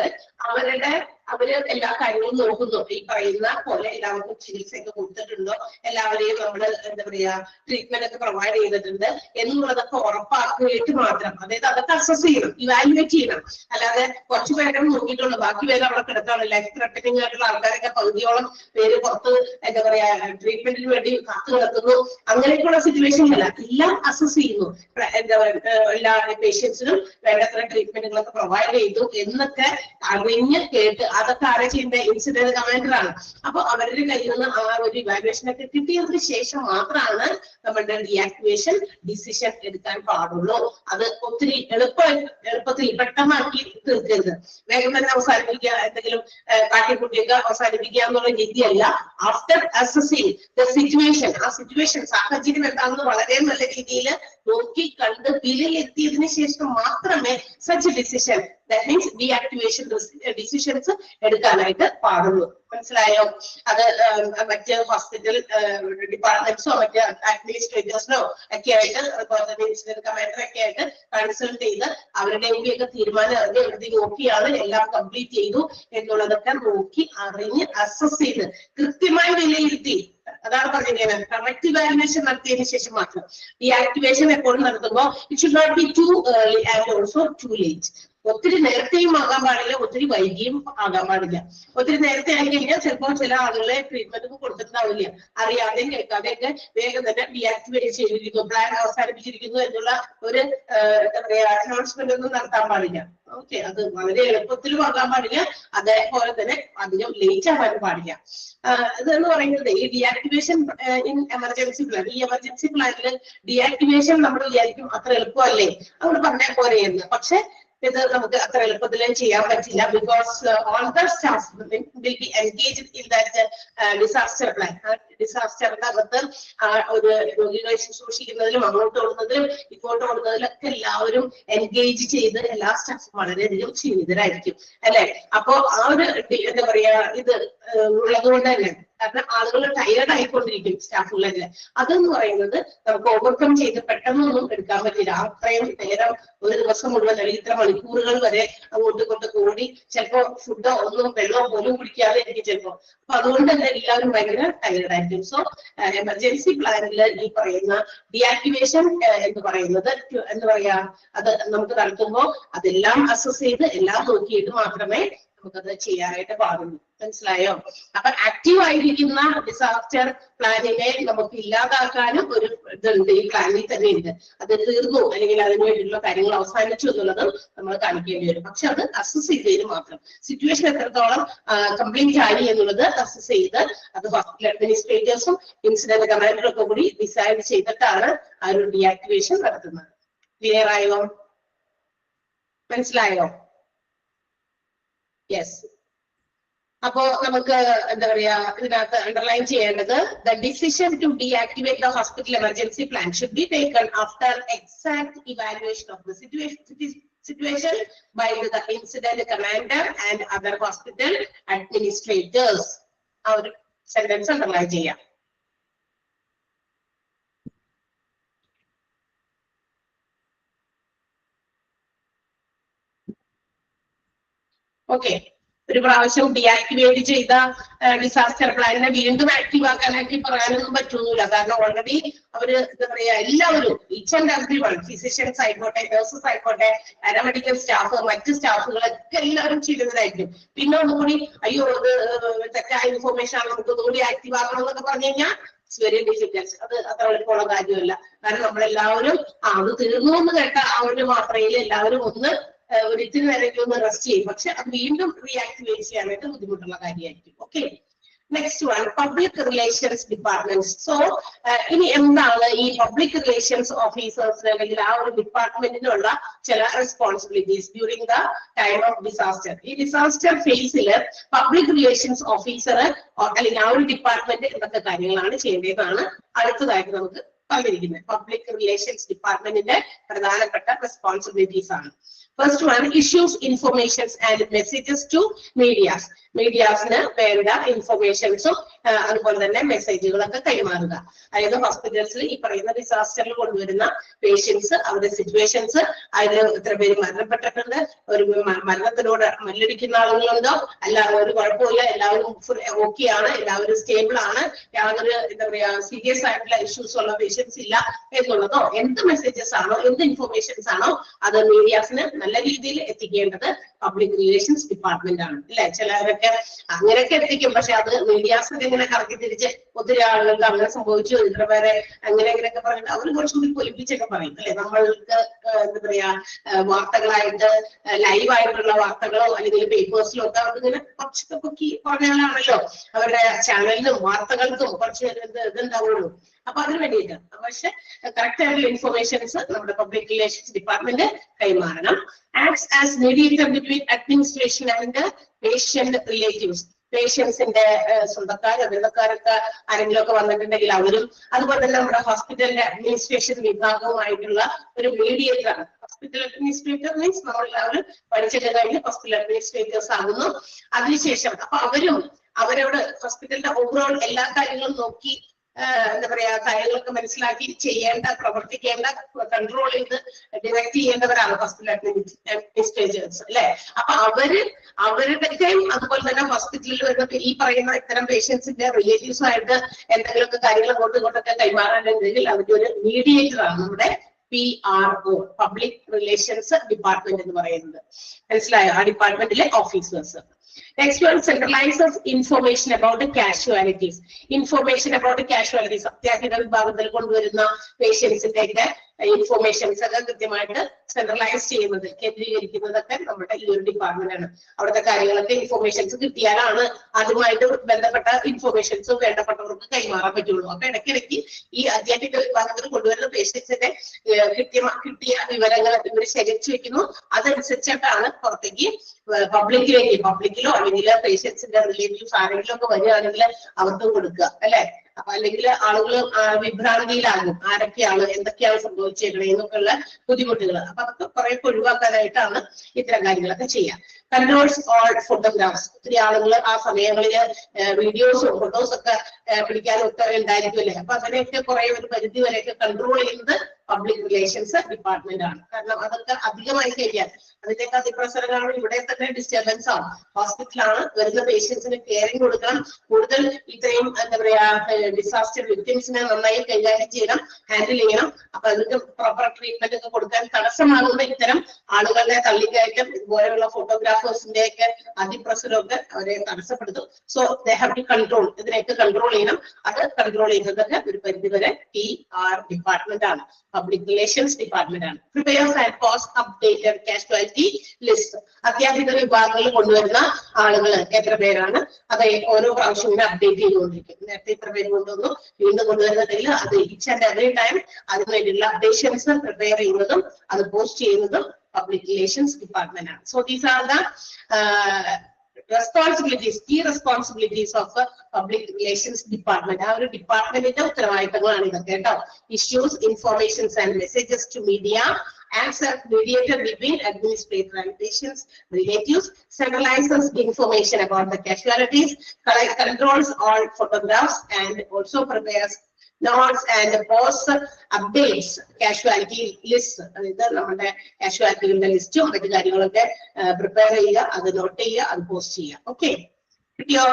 അവര് എല്ലാ കാര്യങ്ങളും നോക്കുന്നു. ഈ പറയുന്ന പോലെ എല്ലാവർക്കും ചികിത്സയൊക്കെ കൊടുത്തിട്ടുണ്ടോ, എല്ലാവരെയും നമ്മൾ എന്താ പറയാ ട്രീറ്റ്മെന്റ് ഒക്കെ പ്രൊവൈഡ് ചെയ്തിട്ടുണ്ട് എന്നുള്ളതൊക്കെ ഉറപ്പാക്കിയിട്ട് മാത്രം, അതായത് അതൊക്കെ അസസ് ചെയ്യണം, ഇവാലുവേറ്റ് ചെയ്യണം. അല്ലാതെ കുറച്ചു പേരെ നോക്കിയിട്ടുള്ളൂ, ബാക്കി പേര് അവിടെ കിടക്കാണ്. ലൈഫ് ത്രെട്ടനിങ് ആയിട്ടുള്ള ആൾക്കാരൊക്കെ പകുതിയോളം പേര് പുറത്ത് എന്താ പറയാ ട്രീറ്റ്മെന്റിന് വേണ്ടി കാത്തു കിടക്കുന്നു. അങ്ങനെയൊക്കെയുള്ള സിറ്റുവേഷൻ അല്ല, എല്ലാം അസസ് ചെയ്യുന്നു. എന്താ എല്ലാ പേഷ്യൻസിനും വേണ്ടത്ര ട്രീറ്റ്മെന്റുകളൊക്കെ പ്രൊവൈഡ് ചെയ്തു എന്നൊക്കെ അറിഞ്ഞ് കേട്ട് അതൊക്കെ ആരെ ചെയ്യേണ്ട ഇൻസിഡന്റ് കമാൻഡറാണ്. അപ്പൊ അവരുടെ കയ്യിൽ നിന്ന് ആ ഒരു ഇവാലുവേഷൻ ഒക്കെ കിട്ടിയതിനു ശേഷം മാത്രമാണ് നമ്മുടെ ഡീആക്ടിവേഷൻ ഡിസിഷൻ എടുക്കാൻ പാടുള്ളൂ. അത് ഒത്തിരി എളുപ്പത്തിൽ പെട്ടെന്നാക്കി തീർക്കരുത്, വേഗം തന്നെ അവസാനിപ്പിക്കുക, എന്തെങ്കിലും കാട്ടിക്കുട്ടിയൊക്കെ അവസാനിപ്പിക്കുക എന്നുള്ള രീതിയല്ല. ആഫ്റ്റർ അസസിങ് ദ സിറ്റുവേഷൻ, ആ സിറ്റുവേഷൻ സാഹചര്യം എന്താണെന്ന് വളരെ നല്ല രീതിയിൽ നോക്കി കണ്ട് വിലയിരുത്തിയതിനു ശേഷം മാത്രമേ such decision, that means deactivation decisions എടുക്കാനായിട്ട് പാടുള്ളൂ. മനസ്സിലായോ? അത് മറ്റ് ഹോസ്പിറ്റൽ ഡിപ്പാർട്ട്മെന്റ്സോ മറ്റ് അഡ്മിനിസ്ട്രേറ്റേഴ്സിനോ ഒക്കെ ആയിട്ട് ഇൻസിഡന്റ് കമാൻഡറൊക്കെ ആയിട്ട് കൺസൾട്ട് ചെയ്ത് അവരുടെ ഒക്കെ തീരുമാനം അറിഞ്ഞ് എവിടെയും നോക്കിയാണ് എല്ലാം കംപ്ലീറ്റ് ചെയ്തു എന്നുള്ളതൊക്കെ നോക്കി അറിഞ്ഞ് അസസ് ചെയ്ത് കൃത്യമായി വിലയിരുത്തി, അതാണ് പറഞ്ഞിരിക്കുന്നത്, കറക്റ്റ് ഇവാലുവേഷൻ നടത്തിയതിനു ശേഷം മാത്രം. ഡീആക്ടിവേഷൻ എപ്പോഴും നടത്തുമ്പോൾ it should not be too early and also too late. ഒത്തിരി നേരത്തെയും ആകാൻ പാടില്ല, ഒത്തിരി വൈകിയും ആകാൻ പാടില്ല. ഒത്തിരി നേരത്തെ ആയി കഴിഞ്ഞാൽ ചിലപ്പോൾ ചില ആളുകളെ ട്രീറ്റ്മെന്റ് ഒന്നും കൊടുത്തിട്ടുണ്ടാവില്ല, അറിയാതെയും കേൾക്കാതെയൊക്കെ വേഗം തന്നെ ഡീആക്ടിവേറ്റ് ചെയ്തിരിക്കുന്നു, പ്ലാൻ അവസാനിപ്പിച്ചിരിക്കുന്നു എന്നുള്ള ഒരു എന്താ പറയാ അനൗൺസ്മെന്റ് ഒന്നും നടത്താൻ പാടില്ല. ഓക്കെ, അത് വളരെ എളുപ്പത്തിലും ആകാൻ പാടില്ല, അതേപോലെ തന്നെ അധികം ലേറ്റ് ആകാനും പാടില്ല. ഇതെന്ന് പറയുന്നത് ഈ ഡീആക്ടിവേഷൻ ഇൻ എമർജൻസി പ്ലാൻ, ഈ എമർജൻസി പ്ലാനിൽ ഡീആക്ടിവേഷൻ നമ്മൾ വിചാരിക്കും അത്ര എളുപ്പമല്ലേ, അവിടെ പറഞ്ഞാൽ പോരെയെന്ന്. പക്ഷെ ഇത് നമുക്ക് അത്ര എളുപ്പത്തിൽ ചെയ്യാൻ പറ്റില്ല. Because all the staff will be engaged in that disaster plan. ഡിസാസ്റ്ററിന്റെ അകത്ത് ഒരു രോഗികളെ ശുശ്രൂഷിക്കുന്നതിലും അങ്ങോട്ട് ഓടുന്നതിലും ഇങ്ങോട്ട് ഓടുന്നതിലൊക്കെ എല്ലാവരും എൻഗേജ് ചെയ്ത് എല്ലാ സ്റ്റാഫും വളരെയധികം ക്ഷീണിതരായിരിക്കും അല്ലെ. അപ്പോ ആ ഒരു എന്താ പറയാ ഇത് ഉള്ളതുകൊണ്ട് തന്നെ, കാരണം ആളുകൾ ടയേർഡ് ആയിക്കൊണ്ടിരിക്കും സ്റ്റാഫുകളൊക്കെ. അതെന്ന് പറയുന്നത് നമുക്ക് ഓവർകം ചെയ്ത് പെട്ടെന്നൊന്നും എടുക്കാൻ പറ്റില്ല. അത്രയും നേരം ഒരു ദിവസം മുഴുവൻ അല്ലെങ്കിൽ ഇത്ര മണിക്കൂറുകൾ വരെ അങ്ങോട്ട് ഇങ്ങോട്ട് കൂടി ചിലപ്പോ ഫുഡോ ഒന്നും വെള്ളമോ പോലും കുടിക്കാതെ എനിക്ക് ചിലപ്പോ. അപ്പൊ അതുകൊണ്ട് തന്നെ എല്ലാവരും ഭയങ്കര ടയേർഡ് ആയിരിക്കും. സോ എമർജൻസി പ്ലാനിൽ ഈ പറയുന്ന ഡീആക്ടിവേഷൻ എന്ന് പറയുന്നത് എന്താ പറയാ, അത് നമുക്ക് നടത്തുമ്പോൾ അതെല്ലാം അസസ് ചെയ്ത് എല്ലാം നോക്കിയിട്ട് മാത്രമേ നമുക്കത് ചെയ്യാനായിട്ട് പാടുള്ളൂ. മനസ്സിലായോ? അപ്പൊ ആക്റ്റീവ് ആയിരിക്കുന്ന ഡിസാസ്റ്റർ പ്ലാനിനെ നമുക്ക് ഇല്ലാതാക്കാനും ഒരു ഇതുണ്ട്, ഈ പ്ലാനിൽ തന്നെ ഉണ്ട്. അത് തീർന്നു അല്ലെങ്കിൽ അതിന് വേണ്ടിയിട്ടുള്ള കാര്യങ്ങൾ അവസാനിച്ചു എന്നുള്ളത് നമ്മൾ കാണിക്കേണ്ടി വരും. പക്ഷെ അത് അസസ് ചെയ്തതിന് മാത്രം, സിറ്റുവേഷൻ എത്രത്തോളം കംപ്ലീറ്റ് ആയി എന്നുള്ളത് അസസ് ചെയ്ത് അത് ഹോസ്പിറ്റൽ അഡ്മിനിസ്ട്രേറ്റേഴ്സും ഇൻസിഡന്റ് കമാൻഡറും ഒക്കെ കൂടി ഡിസൈഡ് ചെയ്തിട്ടാണ് ആ ഒരു ഡീആക്ടിവേഷൻ നടത്തുന്നത്. ക്ലിയർ ആയോ? മനസ്സിലായോ? യെസ്. അപ്പോ നമുക്ക് എന്താ പറയാ ഇതിനകത്ത് അണ്ടർലൈൻ ചെയ്യേണ്ടത്, the decision to deactivate the hospital emergency plan should be taken after exact evaluation of the situation by the incident commander and other hospital administrators. ആ ഒരു സെന്റൻസ് അണ്ടർലൈൻ ചെയ്യാം. ഓക്കെ, ഒരു പ്രാവശ്യം ഡീആക്ടിവേറ്റ് ചെയ്ത ഡിസാസ്റ്റർ പ്ലാനിനെ വീണ്ടും active ആക്കാനായിട്ട് പറയാനൊന്നും പറ്റുന്നില്ല. കാരണം ഓൾറെഡി അവര് എന്താ പറയാ, എല്ലാവരും each and every one, physicians ആയിക്കോട്ടെ, നഴ്സസ് ആയിക്കോട്ടെ, പാരാമെഡിക്കൽ സ്റ്റാഫ്, മറ്റ് സ്റ്റാഫുകളൊക്കെ എല്ലാവരും ചെയ്യുന്നതായിരിക്കും. പിന്നെ ഒന്നുകൂടി അയ്യോ ഇത് തെറ്റായ ഇൻഫോർമേഷൻ ആണ്, നമുക്ക് ഒന്നുകൂടി ആക്റ്റീവ് ആക്കണം എന്നൊക്കെ പറഞ്ഞു കഴിഞ്ഞാൽ ഇറ്റ്സ് വെരി ഡിഫിക്കൽട്ട്. അത് അത്ര എളുപ്പമുള്ള കാര്യമല്ല. കാരണം നമ്മളെല്ലാവരും അത് തീർന്നു എന്ന് കേട്ട ആ ഒരു മാത്രയിൽ എല്ലാവരും ഒന്ന് ഒരു ഇത്തിരി നേരമൊക്കെ ഒന്ന് റെസ്റ്റ് ചെയ്യും. പക്ഷെ അത് വീണ്ടും റീആക്ടിവേറ്റ് ചെയ്യാനായിട്ട് ബുദ്ധിമുട്ടുള്ള കാര്യമായിരിക്കും. Okay, next one, public relations department. So ഇനി എന്താണ് ഈ പബ്ലിക് റിലേഷൻസ് ഓഫീസേഴ്സിന് അല്ലെങ്കിൽ ആ ഒരു ഡിപ്പാർട്ട്മെന്റിനുള്ള ചില responsibilities during the time of disaster. ഈ ഡിസാസ്റ്റർ ഫേസിൽ പബ്ലിക് റിലേഷൻസ് ഓഫീസർ അല്ലെങ്കിൽ ആ ഒരു ഡിപ്പാർട്ട്മെന്റ് എന്തൊക്കെ കാര്യങ്ങളാണ് ചെയ്യേണ്ടതാണ് അടുത്തതായിട്ട് നമുക്ക് പറഞ്ഞിരിക്കുന്നത്. പബ്ലിക് റിലേഷൻസ് ഡിപ്പാർട്ട്മെന്റിന്റെ പ്രധാനപ്പെട്ട റെസ്പോൺസിബിലിറ്റീസ് ആണ്. First one, issues informations and messages to medias. മീഡിയാസിന് വേണ്ട ഇൻഫർമേഷൻസും അതുപോലെ തന്നെ മെസ്സേജുകളൊക്കെ കൈമാറുക. അതായത് ഹോസ്പിറ്റൽസിൽ ഈ പറയുന്ന ഡിസാസ്റ്ററിൽ കൊണ്ടുവരുന്ന പേഷ്യൻസ്, അവരുടെ സിറ്റുവേഷൻസ്, അതിൽ എത്ര പേര് മരണപ്പെട്ടിട്ടുണ്ട്, ഒരു മരണത്തിനോട് മല്ലടിക്കുന്ന ആളുകളുണ്ടോ, അല്ല ഒരു കുഴപ്പമില്ല, എല്ലാവരും ഓക്കെ ആണ്, എല്ലാവരും സ്റ്റേബിൾ ആണ്, യാതൊരു എന്താ പറയാ സീരിയസ് ആയിട്ടുള്ള ഇഷ്യൂസ് ഉള്ള പേഷ്യൻസ് ഇല്ല എന്നുള്ളതോ, എന്ത് മെസ്സേജസ് ആണോ, എന്ത് ഇൻഫർമേഷൻസ് ആണോ അത് മീഡിയാസിന് നല്ല രീതിയിൽ എത്തിക്കേണ്ടത് പബ്ലിക് റിലേഷൻസ് ഡിപ്പാർട്ട്മെന്റ് ആണ്. അല്ലെ, ചിലരൊക്കെ അങ്ങനെയൊക്കെ എത്തിക്കും, പക്ഷെ അത് മീഡിയാസിന് ഇങ്ങനെ കറക്കി തിരിച്ച് ഒത്തിരി ആളുകൾക്ക് അങ്ങനെ സംഭവിച്ചു, ഇത്ര പേരെ അങ്ങനെ അങ്ങനെയൊക്കെ പറഞ്ഞിട്ട് അവർ കുറച്ചുകൂടി പൊലിപ്പിച്ചൊക്കെ പറയും. അല്ലെ, നമ്മൾക്ക് എന്താ പറയാ വാർത്തകളായിട്ട് ലൈവായിട്ടുള്ള വാർത്തകളോ അല്ലെങ്കിൽ പേപ്പേഴ്സിലോ ഒക്കെ അവർക്ക് ഇങ്ങനെ കുറച്ചൊക്കെ പൊക്കി പറഞ്ഞാലാണല്ലോ അവരുടെ ചാനലിനും വാർത്തകൾക്കും കുറച്ച് ഇതുണ്ടാവുള്ളൂ. അപ്പൊ അതിന് വേണ്ടിയിട്ട് പക്ഷെ കറക്റ്റ് ആയിട്ടുള്ള ഇൻഫർമേഷൻസ് നമ്മുടെ പബ്ലിക് റിലേഷൻസ് ഡിപ്പാർട്ട്മെന്റ് കൈമാറണം. Acts as mediator between administration and patient relatives. പേഷ്യൻസിന്റെ സ്വന്തക്കാരോ ബന്ധക്കാരൊക്കെ ആരെങ്കിലും ഒക്കെ വന്നിട്ടുണ്ടെങ്കിൽ അവരും, അതുപോലെ തന്നെ നമ്മുടെ ഹോസ്പിറ്റലിന്റെ അഡ്മിനിസ്ട്രേഷൻ വിഭാഗവുമായിട്ടുള്ള ഒരു മീഡിയേറ്റർ ആണ്. ഹോസ്പിറ്റൽ അഡ്മിനിസ്ട്രേറ്റർ മീൻസ് നമ്മളെല്ലാവരും പഠിച്ചിട്ട് കഴിഞ്ഞ് ഹോസ്പിറ്റൽ അഡ്മിനിസ്ട്രേറ്റേഴ്സ് ആകുന്നു. അതിനുശേഷം അപ്പൊ അവരും അവരോട് ഹോസ്പിറ്റലിന്റെ ഓവറോൾ എല്ലാ കാര്യങ്ങളും നോക്കി എന്താ പറയാ കാര്യങ്ങളൊക്കെ മനസ്സിലാക്കി ചെയ്യേണ്ട, പ്രവർത്തിക്കേണ്ട, കൺട്രോൾ ചെയ്ത് ഡിറക്ട് ചെയ്യേണ്ടവരാണ് ഹോസ്പിറ്റൽ അഡ്മിനിസ്ട്രേറ്റേഴ്സ്. അല്ലെ, അപ്പൊ അവരുടെയും അതുപോലെ തന്നെ ഹോസ്പിറ്റലിൽ വരുന്ന ഈ പറയുന്ന ഇത്തരം പേഷ്യൻസിന്റെ റിലേറ്റീവ്സുമായിട്ട് എന്തെങ്കിലുമൊക്കെ കാര്യങ്ങൾ അങ്ങോട്ടും ഇങ്ങോട്ടൊക്കെ കൈമാറാനുണ്ടെങ്കിൽ അവരുടെ ഒരു മീഡിയേറ്റർ ആണ് നമ്മുടെ PRO, പബ്ലിക് റിലേഷൻസ് ഡിപ്പാർട്ട്മെന്റ് എന്ന് പറയുന്നത്. മനസ്സിലായോ? ആ ഡിപ്പാർട്ട്മെന്റിലെ officers. Next one, centralizes information about the casualties. Information about the casualties. അത്യാഹിത വിഭാഗത്തിൽ കൊണ്ടുവരുന്ന പേഷ്യൻസിന്റെ ഒക്കെ ഇൻഫോർമേഷൻസ് ഒക്കെ കൃത്യമായിട്ട് സെൻട്രലൈസ് ചെയ്യുന്നത്, കേന്ദ്രീകരിക്കുന്നതൊക്കെ നമ്മുടെ ഈ ഒരു ഡിപ്പാർട്ട്മെന്റ് ആണ്. അവിടുത്തെ കാര്യങ്ങളൊക്കെ ഇൻഫോർമേഷൻസ് കിട്ടിയാലാണ് അതുമായിട്ട് ബന്ധപ്പെട്ട ഇൻഫോർമേഷൻസ് വേണ്ടപ്പെട്ടവർക്ക് കൈമാറാൻ പറ്റുള്ളൂ. അപ്പൊ ഇടയ്ക്കിടയ്ക്ക് ഈ അത്യാഹിത വിഭാഗത്തിൽ കൊണ്ടുവരുന്ന പേഷ്യൻസിന്റെ കിട്ടിയ വിവരങ്ങൾ ഇവർ ശേഖരിച്ചു വെക്കുന്നു. അതനുസരിച്ചിട്ടാണ് പുറത്തേക്ക് പബ്ലിക്കിലോ അല്ലെങ്കിൽ പേഷ്യൻസിന്റെ റിലേറ്റീവ്സ് ആരെങ്കിലും ഒക്കെ വരികയാണെങ്കിൽ അവർക്കും കൊടുക്കുക. അല്ലെ, അപ്പൊ അല്ലെങ്കിൽ ആളുകൾ വിഭ്രാന്തിയിലാകും, ആരൊക്കെയാണ് എന്തൊക്കെയാണ് സംഭവിച്ചേക്കണേ എന്നൊക്കെയുള്ള ബുദ്ധിമുട്ടുകൾ. അപ്പൊ അതൊക്കെ കുറെ ഒഴിവാക്കാനായിട്ടാണ് ഇത്തരം കാര്യങ്ങളൊക്കെ ചെയ്യാം. Controls all photographs. ഒത്തിരി ആളുകൾ ആ സമയങ്ങളിൽ വീഡിയോസും ഫോട്ടോസ് ഒക്കെ പിടിക്കാനൊക്കെ ഉണ്ടായിരിക്കുമല്ലേ. അപ്പൊ അതിനെയൊക്കെ കുറെ ഒരു പരിധി വരെയൊക്കെ കൺട്രോൾ ചെയ്യുന്നത് പബ്ലിക് റിലേഷൻസ് ഡിപ്പാർട്ട്മെന്റ് ആണ്. കാരണം അതൊക്കെ അധികമായി കഴിഞ്ഞാൽ അതിന്റെയൊക്കെ അതിപ്രസരങ്ങളാണ് ഇവിടെ തന്നെ ഡിസ്റ്റർബൻസ് ആവും. ഹോസ്പിറ്റലാണ്, വരുന്ന പേഷ്യൻസിന് കെയറിംഗ് കൊടുക്കണം, കൂടുതൽ ഇത്രയും എന്താ പറയാ ഡിസാസ്റ്റർ വിക്ടിംസിനെ നന്നായി കൈകാര്യം ചെയ്യണം, ഹാൻഡിൽ ചെയ്യണം. അപ്പൊ അതിന് പ്രോപ്പർ ട്രീറ്റ്മെന്റ് ഒക്കെ കൊടുക്കാൻ തടസ്സമാകുന്ന ഇത്തരം ആളുകളുടെ തള്ളിക്കയറ്റം, ഇതുപോലെയുള്ള ഫോട്ടോഗ്രാഫേഴ്സിന്റെ ഒക്കെ അതിപ്രസരമൊക്കെ അവരെ തടസ്സപ്പെടുത്തും. So they have to control, ഇതിനെയൊക്കെ കൺട്രോൾ ചെയ്യണം. അത് കൺട്രോൾ ചെയ്യുന്നതൊക്കെ ഒരു പരിധിവരെ PR ഡിപ്പാർട്ട്മെന്റ് ആണ്, പബ്ലിക് റിലേഷൻസ് ഡിപ്പാർട്ട്മെന്റ് ആണ്. Prepares and post updated casualty list. അത്യാഹിത വിഭാഗങ്ങളിൽ കൊണ്ടുവരുന്ന ആളുകൾ എത്ര പേരാണ്, അത് ഓരോ പ്രാവശ്യം ഇങ്ങനെ അപ്ഡേറ്റ് ചെയ്തുകൊണ്ടിരിക്കും. നേരത്തെ ഇത്ര പേര് കൊണ്ടുവന്നു, വീണ്ടും കൊണ്ടുവരുന്നതിൽ അത് ഈച്ച് ആൻഡ് എവറി ടൈം അതിന് വേണ്ടിയുള്ള അപ്ഡേഷൻസ് പ്രിപ്പയർ ചെയ്യുന്നതും അത് പോസ്റ്റ് ചെയ്യുന്നതും പബ്ലിക് റിലേഷൻസ് ഡിപ്പാർട്ട്മെന്റ് ആണ്. So these are the responsibilities, key responsibilities of public relations department. ആ ഒരു ഡിപ്പാർട്ട്മെന്റിന്റെ ഉത്തരവാദിത്തങ്ങളാണ് ഇതൊക്കെ കേട്ടോ. Issues, informations and messages to media, acts as mediator between administrator and patients, relatives, centralizes information about the casualties, controls all photographs, and also prepares notes and post updates casualty list. അതായത് നമ്മുടെ കാഷ്വാലിറ്റികളുടെ ലിസ്റ്റും മറ്റു കാര്യങ്ങളൊക്കെ prepare ചെയ്യുക, അത് not ചെയ്യുക, അത് post ചെയ്യുക. ഓക്കെ, കിട്ടിയോ?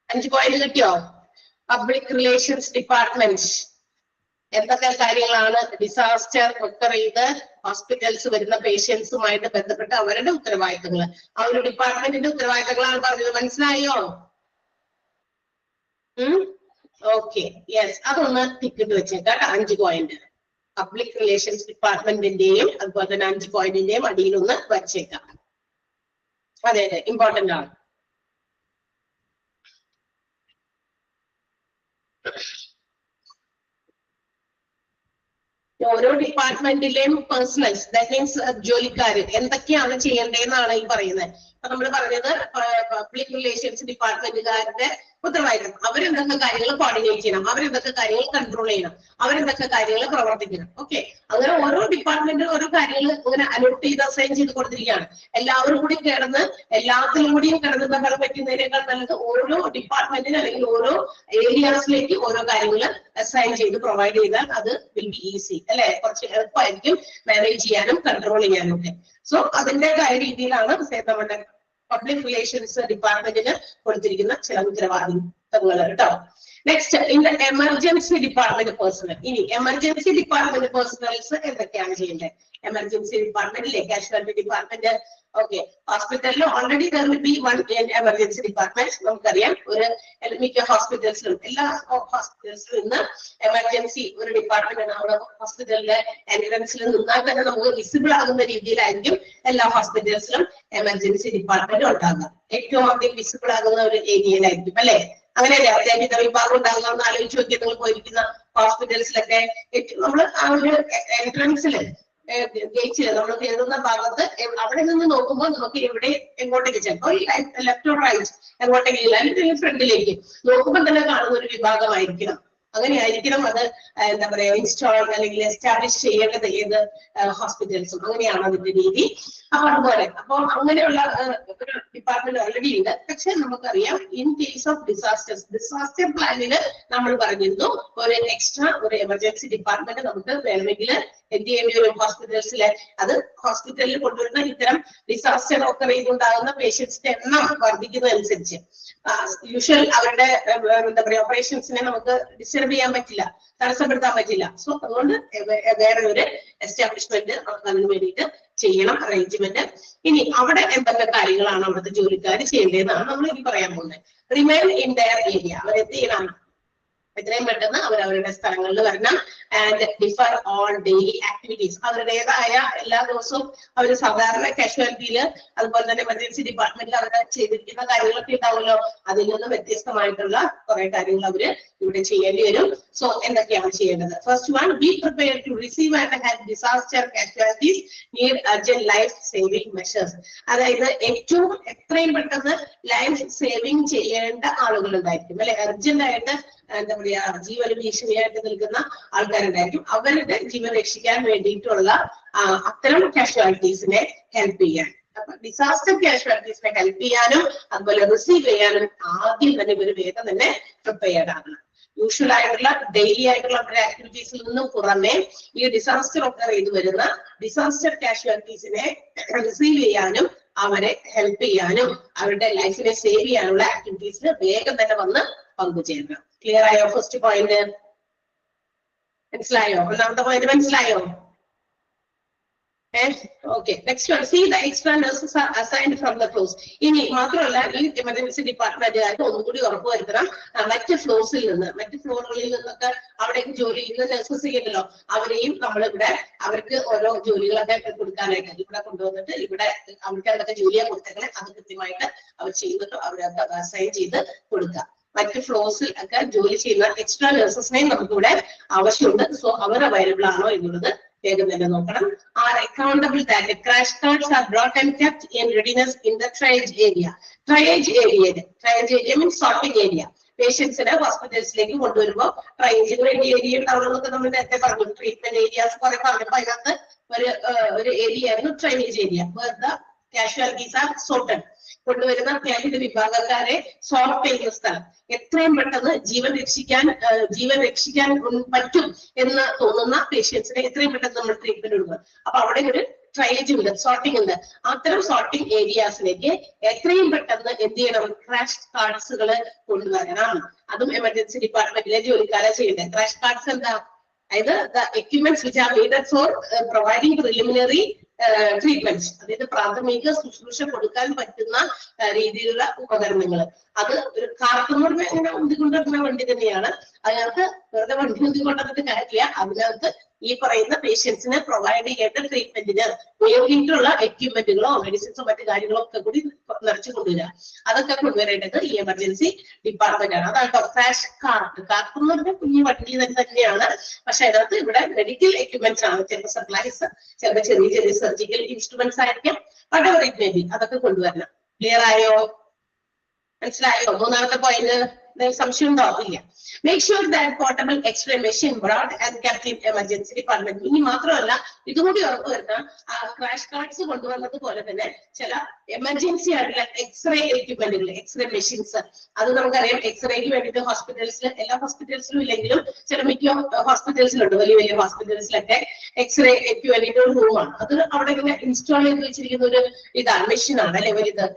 5 പോയിന്റ് കിട്ടിയോ? പബ്ലിക് റിലേഷൻസ് ഡിപ്പാർട്ട്മെന്റ് എന്തൊക്കെ കാര്യങ്ങളാണ് ഡിസാസ്റ്റർ ഒക്കർ ചെയ്ത് ഹോസ്പിറ്റൽസ് വരുന്ന പേഷ്യൻസുമായിട്ട് ബന്ധപ്പെട്ട് അവരുടെ ഉത്തരവാദിത്തങ്ങൾ, ആ ഒരു ഡിപ്പാർട്ട്മെന്റിന്റെ ഉത്തരവാദിത്തങ്ങളാണ് പറഞ്ഞത്. മനസ്സിലായോ? ഓക്കെ, യെസ്, അതൊന്ന് ടിക്കറ്റ് വെച്ചേക്കാം. 5 പോയിന്റ് പബ്ലിക് റിലേഷൻസ് ഡിപ്പാർട്ട്മെന്റിന്റെയും അതുപോലെ തന്നെ 5 പോയിന്റിന്റെയും അടിയിലൊന്ന് വച്ചേക്കാം. അതെ അതെ, ഇമ്പോർട്ടന്റ് ആണ്. ഓരോ ഡിപ്പാർട്ട്മെന്റിലെയും പേഴ്സണൽസ്, ദാറ്റ് മീൻസ് ജോലിക്കാര് എന്തൊക്കെയാണ് ചെയ്യേണ്ടതെന്നാണ് ഈ പറയുന്നത്. അപ്പൊ നമ്മൾ പറഞ്ഞത് പബ്ലിക് റിലേഷൻസ് ഡിപ്പാർട്ട്മെന്റുകാരുടെ ഉത്തരവാദിത്തം, അവരെന്തൊക്കെ കാര്യങ്ങൾ കോർഡിനേറ്റ് ചെയ്യണം, അവരെന്തൊക്കെ കാര്യങ്ങൾ കൺട്രോൾ ചെയ്യണം, അവരെന്തൊക്കെ കാര്യങ്ങൾ പ്രവർത്തിക്കണം. ഓക്കെ, അങ്ങനെ ഓരോ ഡിപ്പാർട്ട്മെന്റും ഓരോ കാര്യങ്ങൾ ഇങ്ങനെ അലോട്ട് ചെയ്ത് അസൈൻ ചെയ്ത് കൊടുത്തിരിക്കുകയാണ്. എല്ലാവരും കൂടി കിടന്ന് എല്ലാത്തിലും കൂടിയും കിടന്ന് ബഹളം പറ്റുന്നതിനേക്കാൾ നല്ലത് ഓരോ ഡിപ്പാർട്ട്മെന്റിന് അല്ലെങ്കിൽ ഓരോ ഏരിയാസിലേക്ക് ഓരോ കാര്യങ്ങൾ അസൈൻ ചെയ്ത് പ്രൊവൈഡ് ചെയ്താൽ അത് വിൽ ബി ഈസി അല്ലെ, കുറച്ച് എളുപ്പമായിരിക്കും മാനേജ് ചെയ്യാനും കൺട്രോൾ ചെയ്യാനും ഒക്കെ. സോ അതിൻ്റെതായ രീതിയിലാണ് നമ്മുടെ പബ്ലിക് റിലേഷൻസ് ഡിപ്പാർട്ട്മെന്റിന് കൊടുത്തിരിക്കുന്ന ചില ഉത്തരവാദിത്തങ്ങൾ കേട്ടോ. Next, in the emergency department personal. ഇനി എമർജൻസി ഡിപ്പാർട്ട്മെന്റ് പേഴ്സണൽസ് എന്തൊക്കെയാണ് ചെയ്യേണ്ടത്? എമർജൻസി ഡിപ്പാർട്ട്മെന്റിലെ കാഷ്വാലിറ്റി ഡിപ്പാർട്ട്മെന്റ്, ഓക്കെ, ഹോസ്പിറ്റലിൽ already there will be one emergency department. നമുക്കറിയാം ഒരു മിക്ക ഹോസ്പിറ്റൽസിലും എല്ലാ ഹോസ്പിറ്റൽസിലും ഇന്ന് എമർജൻസി ഒരു ഡിപ്പാർട്ട്മെന്റ് ആണ്. അവിടെ ഹോസ്പിറ്റലിന്റെ എൻട്രൻസിൽ നിന്നാൽ തന്നെ നമുക്ക് വിസിബിൾ ആകുന്ന രീതിയിലായിരിക്കും എല്ലാ ഹോസ്പിറ്റൽസിലും എമർജൻസി ഡിപ്പാർട്ട്മെന്റ് ഉണ്ടാകുക. ഏറ്റവും അധികം വിസിബിൾ ആകുന്ന ഒരു ഏരിയയിലായിരിക്കും അല്ലെ, അങ്ങനെയല്ലേ? അത്യാഹിത വിഭാഗം ഉണ്ടാകുന്ന ഒന്ന് ആലോചിച്ച് നോക്കി, നിങ്ങൾ പോയിരിക്കുന്ന ഹോസ്പിറ്റൽസിലൊക്കെ നമ്മൾ ആ ഒരു എൻട്രൻസിൽ ഗേറ്റില് നമ്മൾ കയറുന്ന ഭാഗത്ത് അവിടെ നിന്ന് നോക്കുമ്പോൾ നമുക്ക് എവിടെ എങ്ങോട്ടേക്ക് ചിലപ്പോൾ ലെഫ്റ്റ് ഓർ റൈറ്റ് എങ്ങോട്ടെങ്കിലും അല്ലെങ്കിൽ ഫ്രണ്ടിലേക്ക് നോക്കുമ്പോൾ തന്നെ കാണുന്ന ഒരു വിഭാഗമായിരിക്കണം. അങ്ങനെയായിരിക്കണം അത് എന്താ പറയാ ഇൻസ്റ്റാൾ അല്ലെങ്കിൽ എസ്റ്റാബ്ലിഷ് ചെയ്യേണ്ടത് ഏത് ഹോസ്പിറ്റൽസും. അങ്ങനെയാണ് അതിന്റെ രീതി. അപ്പൊ അതുപോലെ അപ്പൊ അങ്ങനെയുള്ള ഒരു ഡിപ്പാർട്ട്മെന്റ് ഓൾറെഡി ഉണ്ട്. പക്ഷെ നമുക്കറിയാം ഇൻ കേസ് ഓഫ് ഡിസാസ്റ്റർ പ്ലാനില് നമ്മൾ പറഞ്ഞിരുന്നു ഒരു എക്സ്ട്രാ ഒരു എമർജൻസി ഡിപ്പാർട്ട്മെന്റ് നമുക്ക് വേണമെങ്കിൽ എന്ത് ചെയ്യേണ്ടി വരും ഹോസ്പിറ്റൽസിലെ. അത് ഹോസ്പിറ്റലിൽ കൊണ്ടുവരുന്ന ഇത്തരം ഡിസാസ്റ്റർ ഒക്കെ ചെയ്തുണ്ടാകുന്ന പേഷ്യൻസിന്റെ എണ്ണം വർദ്ധിക്കുന്നതനുസരിച്ച് യൂഷ്വൽ അവരുടെ എന്താ പറയാ ഓപ്പറേഷൻസിനെ നമുക്ക് ഡിസ്റ്റർബ് ചെയ്യാൻ പറ്റില്ല, തടസ്സപ്പെടുത്താൻ പറ്റില്ല. സോ അതുകൊണ്ട് വേറെ ഒരു എസ്റ്റാബ്ലിഷ്മെന്റ് നമുക്ക് അതിന് വേണ്ടിയിട്ട് ചെയ്യണം അറേഞ്ച്മെന്റ്. ഇനി അവിടെ എന്തൊക്കെ കാര്യങ്ങളാണ് അവിടുത്തെ ജോലിക്കാർ ചെയ്യേണ്ടതെന്നാണ് നമ്മൾ ഇനി പറയാൻ പോകുന്നത്. റിമെയിൻ ഇൻ ദയർ ഏരിയ, അവർ എന്ത് ചെയ്യണം? എത്രയും പെട്ടെന്ന് അവരവരുടെ സ്ഥലങ്ങളിൽ വരണം. And differ on daily activities, അവരുടേതായ എല്ലാ ദിവസവും അവർ സാധാരണ കാഷ്വാലിറ്റിയില് അതുപോലെ തന്നെ എമർജൻസി ഡിപ്പാർട്ട്മെന്റിൽ അവരുടെ ചെയ്തിരിക്കുന്ന കാര്യങ്ങളൊക്കെ ഉണ്ടാവുമല്ലോ, അതിൽ നിന്ന് വ്യത്യസ്തമായിട്ടുള്ള കുറെ കാര്യങ്ങൾ അവര് ഇവിടെ ചെയ്യേണ്ടി വരും. സോ എന്തൊക്കെയാണ് ചെയ്യേണ്ടത്? First one, be prepare to receive and have disaster casualties need urgent life saving measures. അതായത് ഏറ്റവും എത്രയും പെട്ടെന്ന് ലൈഫ് സേവിംഗ് ചെയ്യേണ്ട ആളുകൾ ഉണ്ടായിരിക്കും അല്ലെ, അർജന്റ് ആയിട്ട് എന്താ പറയാ ജീവന് ഭീഷണിയായിട്ട് നിൽക്കുന്ന ആൾക്കാരുണ്ടായിരിക്കും. അവരുടെ ജീവൻ രക്ഷിക്കാൻ വേണ്ടിയിട്ടുള്ള അത്തരം കാഷ്വാലിറ്റീസിനെ ഹെൽപ്പ് ചെയ്യാൻ, അപ്പൊ ഡിസാസ്റ്റർ കാഷ്വാലിറ്റീസിനെ ഹെൽപ്പ് ചെയ്യാനും അതുപോലെ റിസീവ് ചെയ്യാനും ആദ്യം തന്നെ ഇവര് വേഗം തന്നെ പ്രിപ്പയർഡ് ആകണം. യൂഷ്വൽ ആയിട്ടുള്ള ഡെയിലി ആയിട്ടുള്ള അവരുടെ ആക്ടിവിറ്റീസിൽ നിന്നും പുറമെ ഈ ഡിസാസ്റ്റർ ഒക്കെ ചെയ്തു വരുന്ന ഡിസാസ്റ്റർ കാഷ്വാലിറ്റീസിനെ റിസീവ് ചെയ്യാനും അവരെ ഹെൽപ്പ് ചെയ്യാനും അവരുടെ ലൈഫിനെ സേവ് ചെയ്യാനുള്ള ആക്ടിവിറ്റീസിൽ വേഗം തന്നെ വന്ന് പങ്കുചേരണം. ക്ലിയർ ആയോ? ഫസ്റ്റ് പോയിന്റ് മനസ്സിലായോ? ഒന്നാമത്തെ പോയിന്റ് മനസ്സിലായോ? Okay, next one, see the extra nurses are assigned from the floors. ഇനി മാത്രമല്ല ഈ എമർജൻസി ഡിപ്പാർട്ട്മെന്റുകാർക്ക് ഒന്നുകൂടി ഉറപ്പുവരുത്തണം മറ്റ് ഫ്ലോർസിൽ നിന്ന്, മറ്റ് ഫ്ലോറുകളിൽ നിന്നൊക്കെ അവിടെ ജോലി ചെയ്യുന്ന നഴ്സസ് ചെയ്യുന്നല്ലോ, അവരെയും നമ്മളിവിടെ അവർക്ക് ഓരോ ജോലികളൊക്കെ കൊടുക്കാനായിട്ട് ഇവിടെ കൊണ്ടുവന്നിട്ട് ഇവിടെ അവർക്ക് അതൊക്കെ ജോലിയാ കൊടുത്തേക്കണേ, അത് കൃത്യമായിട്ട് അവർ ചെയ്യുന്നുണ്ടോ അവരൊക്കെ അസൈൻ ചെയ്ത് കൊടുക്കുക. മറ്റ് ഫ്ലോർസിൽ ഒക്കെ ജോലി ചെയ്യുന്ന എക്സ്ട്രാ നഴ്സസിനെയും നമുക്കിവിടെ ആവശ്യമുണ്ട്. സോ അവർ അവൈലബിൾ ആണോ എന്നുള്ളത് വേഗം തന്നെ നോക്കണം. Are accountable that the crash cards are brought and kept in readiness in the triage area. Triage area means sorting area. പേഷ്യൻസിനെ ഹോസ്പിറ്റൽസിലേക്ക് കൊണ്ടുവരുമ്പോൾ ട്രെയിനിങ്ങിന് വേണ്ടി ഏരിയ ഉണ്ടാവണമെന്നൊക്കെ നമ്മൾ നേരത്തെ പറഞ്ഞു. ട്രീറ്റ്മെന്റ് ഏരിയാസ് കുറെ പറഞ്ഞപ്പോൾ അതിനകത്ത് ഒരു ഏരിയ ആയിരുന്നു triage area. Casualties are sorted. കൊണ്ടുവരുന്ന അത്യാഹിത വിഭാഗക്കാരെ സോർട്ട് ചെയ്യുന്ന സ്ഥലം. എത്രയും പെട്ടെന്ന് ജീവൻ രക്ഷിക്കാൻ പറ്റും എന്ന് തോന്നുന്ന പേഷ്യൻസിനെ എത്രയും പെട്ടെന്ന് നമ്മൾ ട്രീറ്റ്മെന്റ് കൊടുക്കുക. അപ്പൊ അവിടെ ഒരു ട്രയേജ് ഉണ്ട്, സോർട്ടിംഗ് ഉണ്ട്. അത്തരം സോർട്ടിംഗ് ഏരിയാസിലേക്ക് എത്രയും പെട്ടെന്ന് എന്ത് ചെയ്യണം? ക്രാഷ് കാർഡ്സുകൾ കൊണ്ടുവരണം. അതും എമർജൻസി ഡിപ്പാർട്ട്മെന്റിലെ ജോലിക്കാരെ ചെയ്യേണ്ടത്. ക്രാഷ് കാർഡ്സ് എന്താ? അതായത് the equipments which are needed for providing preliminary treatments, അതായത് പ്രാഥമിക ശുശ്രൂഷ കൊടുക്കാൻ പറ്റുന്ന രീതിയിലുള്ള ഉപകരണങ്ങൾ. അത് ഒരു കാർത്തുന്നൂറിന് ഇങ്ങനെ ഉന്തിക്കൊണ്ടിരുന്ന വണ്ടി തന്നെയാണ്. അതിനകത്ത് വെറുതെ വണ്ടി ഉന്തിക്കൊണ്ടിരുന്നിട്ട് കാര്യമില്ല. അതിനകത്ത് ഈ പറയുന്ന പേഷ്യൻസിനെ പ്രൊവൈഡ് ചെയ്യേണ്ട ട്രീറ്റ്മെന്റിന് വേണ്ടിയിട്ടുള്ള എക്യുപ്മെന്റുകളോ മെഡിസിൻസോ മറ്റു കാര്യങ്ങളോ ഒക്കെ കൂടി നിറച്ചു കൊണ്ടുവരിക. അതൊക്കെ കൊണ്ടുവരേണ്ടത് ഈ എമർജൻസി ഡിപ്പാർട്ട്മെന്റ് ആണ്. അതാണ് ക്രാഷ് കാർട്ട്. കാർട്ട് എന്ന് പറഞ്ഞാൽ കുഞ്ഞു വണ്ടി തന്നെയാണ്. പക്ഷെ അതിനകത്ത് ഇവിടെ മെഡിക്കൽ എക്യുപ്മെന്റ്സ് ആണ്. ചിലപ്പോൾ സപ്ലൈസ്, ചിലപ്പോൾ ചെറിയ ചെറിയ സർജിക്കൽ ഇൻസ്ട്രുമെന്റ്സ് ആയിരിക്കാം. whatever it may be, അതൊക്കെ കൊണ്ടുവരണം. ക്ലിയർ ആയോ? മനസ്സിലായോ? മൂന്നാമത്തെ പോയിന്റ് സംശയം ഉണ്ടാവില്ല. Make sure that portable x-ray machine brought and kept in emergency department. ഇനി മാത്രമല്ല, ഇതുകൂടി ഉറപ്പുവരുത്താം. ക്രാഷ് കാർഡ്സ് കൊണ്ടുവന്നത് പോലെ തന്നെ ചില എമർജൻസി ആയിട്ടുള്ള എക്സ്റേ എക്യുപ്മെന്റുകൾ, എക്സ്റേ മെഷീൻസ്. അത് നമുക്കറിയാം. എക്സ്റേക്ക് വേണ്ടിയിട്ട് ഹോസ്പിറ്റൽസിൽ, എല്ലാ ഹോസ്പിറ്റൽസിലും ഇല്ലെങ്കിലും ചില മിക്ക ഹോസ്പിറ്റൽസിലുണ്ട്. വലിയ വലിയ ഹോസ്പിറ്റൽസിലൊക്കെ എക്സ്റേക്ക് വേണ്ടിയിട്ട് ഒരു റൂമാണ്. അത് അവിടെ ഇങ്ങനെ ഇൻസ്റ്റാൾ ചെയ്ത് വെച്ചിരിക്കുന്ന ഒരു ഇതാണ്, മെഷീനാണ് അല്ലെ വലുത്.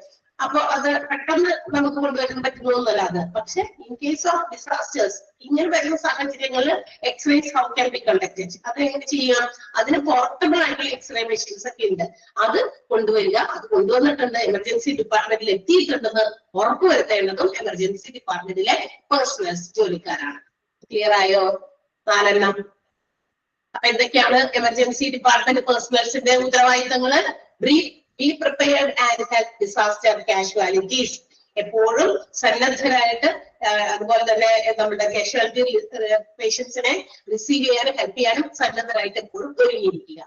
അപ്പൊ അത് പെട്ടെന്ന് നമുക്ക് കൊണ്ടുവരാൻ പറ്റുന്നതല്ലാതെ. പക്ഷെ ഇൻ കേസ് ഓഫ് ഡിസാസ്റ്റേഴ്സ്, ഇങ്ങനെ വരുന്ന സാഹചര്യങ്ങളിൽ X-rays how can be conducted, അത് എങ്ങനെ ചെയ്യാം? അതിന് പോർട്ടബിൾ ആയിട്ടുള്ള എക്സ്റേ മെഷീൻസ് ഒക്കെ ഉണ്ട്. അത് കൊണ്ടുവരിക. അത് കൊണ്ടുവന്നിട്ടുണ്ട്, എമർജൻസി ഡിപ്പാർട്ട്മെന്റിൽ എത്തിയിട്ടുണ്ടെന്ന് ഉറപ്പുവരുത്തേണ്ടതും എമർജൻസി ഡിപ്പാർട്ട്മെന്റിലെ പേഴ്സണൽസ്, ജോലിക്കാരാണ്. ക്ലിയർ ആയോ? 4 അപ്പൊ എന്തൊക്കെയാണ് എമർജൻസി ഡിപ്പാർട്ട്മെന്റ് പേഴ്സണൽസിന്റെ ഉത്തരവാദിത്തങ്ങള്? Be prepared and help disaster casualties. എപ്പോഴും സന്നദ്ധരായിട്ട്, അതുപോലെ തന്നെ നമ്മുടെ കാഷ്വാലിറ്റി പേഷ്യൻസിനെ റിസീവ് ചെയ്യാനും ഹെൽപ്പ് ചെയ്യാനും സന്നദ്ധരായിട്ട് എപ്പോഴും ഒരുങ്ങിയിരിക്കുക.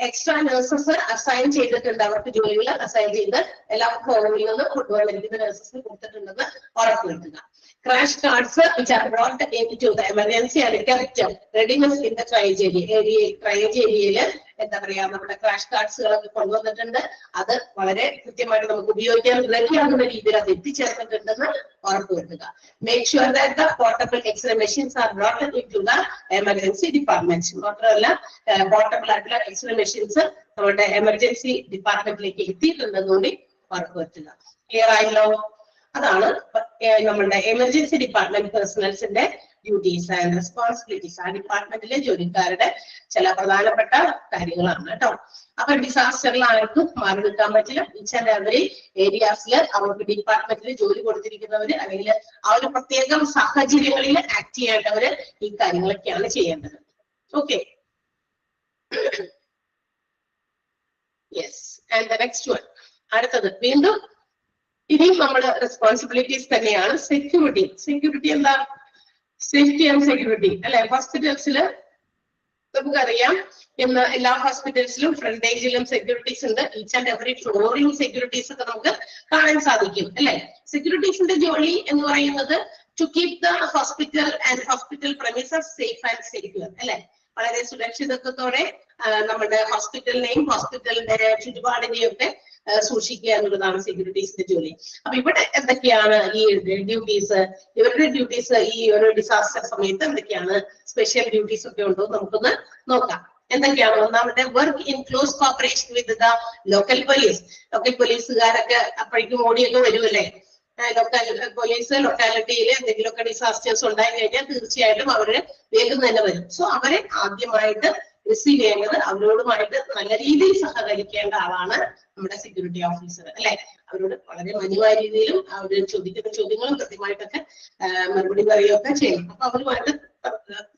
എക്സ്ട്രാ നഴ്സസ് അസൈൻ ചെയ്തിട്ടുണ്ട്. അവർക്ക് ജോലികൾ അസൈൻ ചെയ്ത് എല്ലാ ഹോമിൽ നിന്നും കൊണ്ടുവന്നിരിക്കുന്ന നഴ്സസിന് കൊടുത്തിട്ടുണ്ടെന്ന് ഉറപ്പുവരുത്തുക. Crash cards which are brought into the emergency and kept readiness in the triage area. എന്താ പറയാ, നമ്മുടെ ക്രാഷ് കാർഡ്സുകളൊക്കെ കൊണ്ടുവന്നിട്ടുണ്ട്. അത് വളരെ കൃത്യമായിട്ട് നമുക്ക് ഉപയോഗിക്കാൻ റെഡിയാകുന്ന രീതിയിൽ അത് എത്തിച്ചേർന്നിട്ടുണ്ടെന്ന് ഉറപ്പുവരുത്തുക. Make sure that the portable x ray machines are brought into the emergency department. മാത്രമല്ല, പോർട്ടബിൾ ആയിട്ടുള്ള എക്സ്റേ മെഷീൻസ് നമ്മുടെ എമർജൻസി ഡിപ്പാർട്ട്മെന്റിലേക്ക് എത്തിയിട്ടുണ്ടെന്നുകൂടി ഉറപ്പുവരുത്തുക. ക്ലിയർ ആയല്ലോ? അതാണ് നമ്മളുടെ എമർജൻസി ഡിപ്പാർട്ട്മെന്റ് പേഴ്സണൽസിന്റെ ഡ്യൂട്ടീസ് ആൻഡ് റെസ്പോൺസിബിലിറ്റീസ്. ആ ഡിപ്പാർട്ട്മെന്റിലെ ജോലിക്കാരുടെ ചില പ്രധാനപ്പെട്ട കാര്യങ്ങളാണ് കേട്ടോ. അപ്പൊ ഡിസാസ്റ്ററിൽ ആർക്കും മാറി നിൽക്കാൻ പറ്റില്ല. ഈച്ച് ആൻഡ് എവറി ഏരിയാസിൽ അവർക്ക് ഡിപ്പാർട്ട്മെന്റിൽ ജോലി കൊടുത്തിരിക്കുന്നവര് അല്ലെങ്കിൽ ആ ഒരു പ്രത്യേകം സാഹചര്യങ്ങളിൽ ആക്ട് ചെയ്യേണ്ടവര് ഈ കാര്യങ്ങളൊക്കെയാണ് ചെയ്യേണ്ടത്. Okay, yes. And the next one, അടുത്തത് വീണ്ടും ഇനിയും നമ്മുടെ റെസ്പോൺസിബിലിറ്റീസ് തന്നെയാണ്. സെക്യൂരിറ്റി എന്താ? സേഫ്റ്റി ആൻഡ് സെക്യൂരിറ്റി അല്ലെ? ഹോസ്പിറ്റൽസില് നമുക്കറിയാം, ഇന്ന് എല്ലാ ഹോസ്പിറ്റൽസിലും ഫ്രണ്ടേജിലും സെക്യൂരിറ്റീസ് ഉണ്ട്. ഈച്ച് ആൻഡ് എവറി ഫ്ലോറിലും സെക്യൂരിറ്റീസ് ഒക്കെ നമുക്ക് കാണാൻ സാധിക്കും അല്ലെ? സെക്യൂരിറ്റീസിന്റെ ജോലി എന്ന് പറയുന്നത് to keep the hospital and hospital premises safe and secure അല്ലെ? വളരെ സുരക്ഷിതത്വത്തോടെ നമ്മുടെ ഹോസ്പിറ്റലിനെയും ഹോസ്പിറ്റലിന്റെ ചുറ്റുപാടിനെയും ഒക്കെ സൂക്ഷിക്കുക എന്നുള്ളതാണ് സെക്യൂരിറ്റീസിന്റെ ജോലി. അപ്പൊ ഇവിടെ എന്തൊക്കെയാണ് ഈ ഡ്യൂട്ടീസ്? ഇവരുടെ ഡ്യൂട്ടീസ് ഈ ഒരു ഡിസാസ്റ്റർ സമയത്ത് എന്തൊക്കെയാണ് സ്പെഷ്യൽ ഡ്യൂട്ടീസ് ഒക്കെ ഉണ്ടോ നമുക്കൊന്ന് നോക്കാം. എന്തൊക്കെയാണ്? ഒന്നാമത്തെ, work in close cooperation with the local police. Local പോലീസുകാരൊക്കെ അപ്പോഴേക്കും ഓടിയൊക്കെ വരുമല്ലേ? ലോക്കൽ പോലീസ് ലൊക്കാലിറ്റിയിൽ എന്തെങ്കിലുമൊക്കെ ഡിസാസ്റ്റേഴ്സ് ഉണ്ടായി കഴിഞ്ഞാൽ തീർച്ചയായിട്ടും അവര് വേഗം തന്നെ വരും. സോ അവരെ ആദ്യമായിട്ട് റിസീവ് ചെയ്യേണ്ടത്, അവരോടുമായിട്ട് നല്ല രീതിയിൽ സഹകരിക്കേണ്ട ആളാണ് നമ്മുടെ സെക്യൂരിറ്റി ഓഫീസർ അല്ലെ? അവരോട് വളരെ മാന്യമായ രീതിയിലും അവർ ചോദിക്കുന്ന ചോദ്യങ്ങളും കൃത്യമായിട്ടൊക്കെ മറുപടി പറയുകയൊക്കെ ചെയ്യും. അപ്പൊ അവരുമായിട്ട്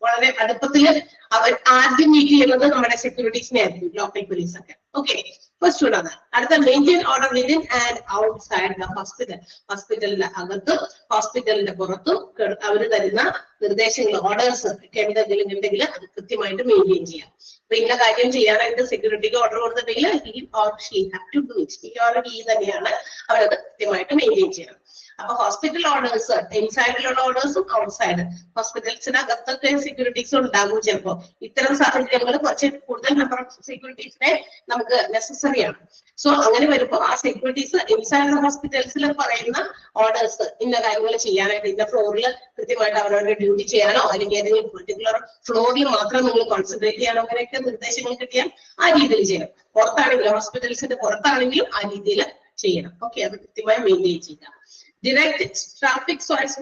വളരെ അടുപ്പത്തില് അവർ ആദ്യം മീറ്റ് ചെയ്യുന്നത് നമ്മുടെ സെക്യൂരിറ്റീസിനെ ആയിരിക്കും, ലോക്കൽ പോലീസ് ഒക്കെ. ഓക്കെ, ഫസ്റ്റ് വൺ ആണ്. അടുത്ത, maintain order within and outside the hospital. ഹോസ്പിറ്റലിന്റെ അകത്തും ഹോസ്പിറ്റലിന്റെ പുറത്തും അവർ തരുന്ന നിർദ്ദേശങ്ങൾ, ഓർഡേഴ്സ് ഒക്കെ എന്തെങ്കിലും ഉണ്ടെങ്കിൽ അത് കൃത്യമായിട്ട് മെയിൻറ്റെയിൻ ചെയ്യാം. അപ്പൊ ഇന്ന കാര്യം ചെയ്യാനായിട്ട് സെക്യൂരിറ്റിക്ക് ഓർഡർ കൊടുത്തിട്ടുണ്ടെങ്കിൽ he or she have to do it. He or he തന്നെയാണ് അവരത് കൃത്യമായിട്ട് മെയിൻറ്റെയിൻ ചെയ്യണം. അപ്പൊ ഹോസ്പിറ്റൽ ഓർഡേഴ്സ് ഇൻസൈഡിലുള്ള ഓർഡേഴ്സും ഔട്ട്സൈഡ് ഹോസ്പിറ്റൽസിനകത്തൊക്കെ സെക്യൂരിറ്റീസ് ഉണ്ടാകും. ചിലപ്പോ ഇത്തരം സാഹചര്യങ്ങൾ കുറച്ച് കൂടുതൽ നമ്പർ ഓഫ് സെക്യൂരിറ്റീസിനെ നമുക്ക് നെസസറി ആണ്. സോ അങ്ങനെ വരുമ്പോൾ ആ സെക്യൂരിറ്റീസ് ഇൻസൈഡ് ഹോസ്പിറ്റൽസിൽ പറയുന്ന ഓർഡേഴ്സ് ഇന്ന കാര്യങ്ങൾ ചെയ്യാനായിട്ട് ഇന്ന ഫ്ലോറിൽ കൃത്യമായിട്ട് അവരവരുടെ ഡ്യൂട്ടി ചെയ്യാനോ അല്ലെങ്കിൽ ഏതെങ്കിലും പെർട്ടിക്കുലർ ഫ്ലോറിൽ മാത്രം നിങ്ങൾ കോൺസെൻട്രേറ്റ് ചെയ്യാനോ അങ്ങനെയൊക്കെ നിർദ്ദേശങ്ങൾ കിട്ടിയാൽ ആ രീതിയിൽ ചെയ്യണം. പുറത്താണെങ്കിലും ഹോസ്പിറ്റൽസിന്റെ പുറത്താണെങ്കിലും ആ രീതിയിൽ ചെയ്യണം. ഓക്കെ, അത് കൃത്യമായി മെയിൻറ്റെയിൻ ചെയ്യുക. Direct traffic source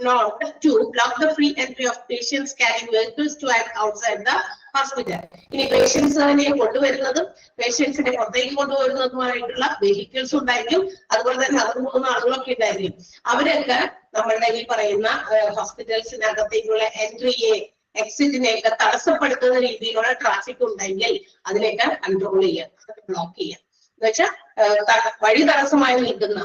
not to block the free entry of patients carrying vehicles to and outside the hospital. ഇനി പേഷ്യൻസിനെ കൊണ്ടുവരുന്നതും പേഷ്യൻസിനെ പുറത്തേക്ക് കൊണ്ടുവരുന്നതുമായിട്ടുള്ള വെഹിക്കിൾസ് ഉണ്ടായിരിക്കും. അതുപോലെ തന്നെ അത് പോകുന്ന ആളുകളൊക്കെ ഉണ്ടായിരിക്കും. അവരൊക്കെ നമ്മളുടെ ഈ പറയുന്ന ഹോസ്പിറ്റൽസിനകത്തേക്കുള്ള എൻട്രിയെ എക്സിറ്റിനെയൊക്കെ തടസ്സപ്പെടുത്തുന്ന രീതിയിലുള്ള ട്രാഫിക് ഉണ്ടെങ്കിൽ അതിനെയൊക്കെ കൺട്രോൾ ചെയ്യുക, ബ്ലോക്ക് ചെയ്യുക. എന്ന് വെച്ചാൽ വഴി തടസ്സമായി നിൽക്കുന്ന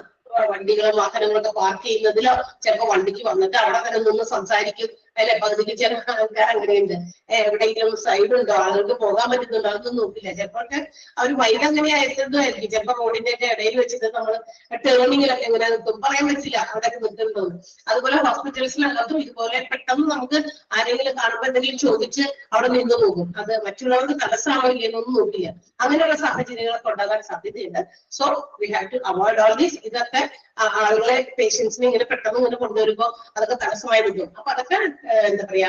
വണ്ടികളും വാഹനങ്ങളൊക്കെ പാർക്ക് ചെയ്യുന്നതിലോ ചിലപ്പോൾ വണ്ടിക്ക് വന്നിട്ട് അവിടെ തന്നെ നിന്ന് സംസാരിക്കും. അല്ലെ, പകുതിക്ക് ചില ആൾക്കാർ അങ്ങനെയുണ്ട്. എവിടെയെങ്കിലും സൈഡ് ഉണ്ടോ, ആളുകൾക്ക് പോകാൻ പറ്റുന്നുണ്ടോ, അതൊന്നും നോക്കില്ല. ചിലപ്പോഴൊക്കെ അവർ വൈകി അങ്ങനെ ആയിരുന്നതായിരിക്കും. ചിലപ്പോൾ റോഡിന്റെ ഒക്കെ ഇടയിൽ വെച്ചിട്ട് നമ്മൾ ടേണിങ്ങിലൊക്കെ എങ്ങനെ നിൽക്കും പറയാൻ പറ്റില്ല, അവിടെയൊക്കെ നിൽക്കുന്നുണ്ടോ. അതുപോലെ ഹോസ്പിറ്റൽസിനകത്തും ഇതുപോലെ പെട്ടെന്ന് നമുക്ക് ആരെങ്കിലും കാണുമ്പോൾ എന്തെങ്കിലും ചോദിച്ച് അവിടെ നിന്ന് പോകും. അത് മറ്റുള്ളവർക്ക് തടസ്സമാണോ ഇല്ലെന്നൊന്നും നോക്കില്ല. അങ്ങനെയുള്ള സാഹചര്യങ്ങളൊക്കെ ഉണ്ടാകാൻ സാധ്യതയുണ്ട്. So we have to avoid all these. ഇതൊക്കെ ആളുകളെ പേഷ്യൻസിനെ ഇങ്ങനെ പെട്ടെന്ന് ഇങ്ങനെ കൊണ്ടുവരുമ്പോൾ അതൊക്കെ തടസ്സമായി നിൽക്കും. അപ്പൊ അതൊക്കെ എന്താ പറയാ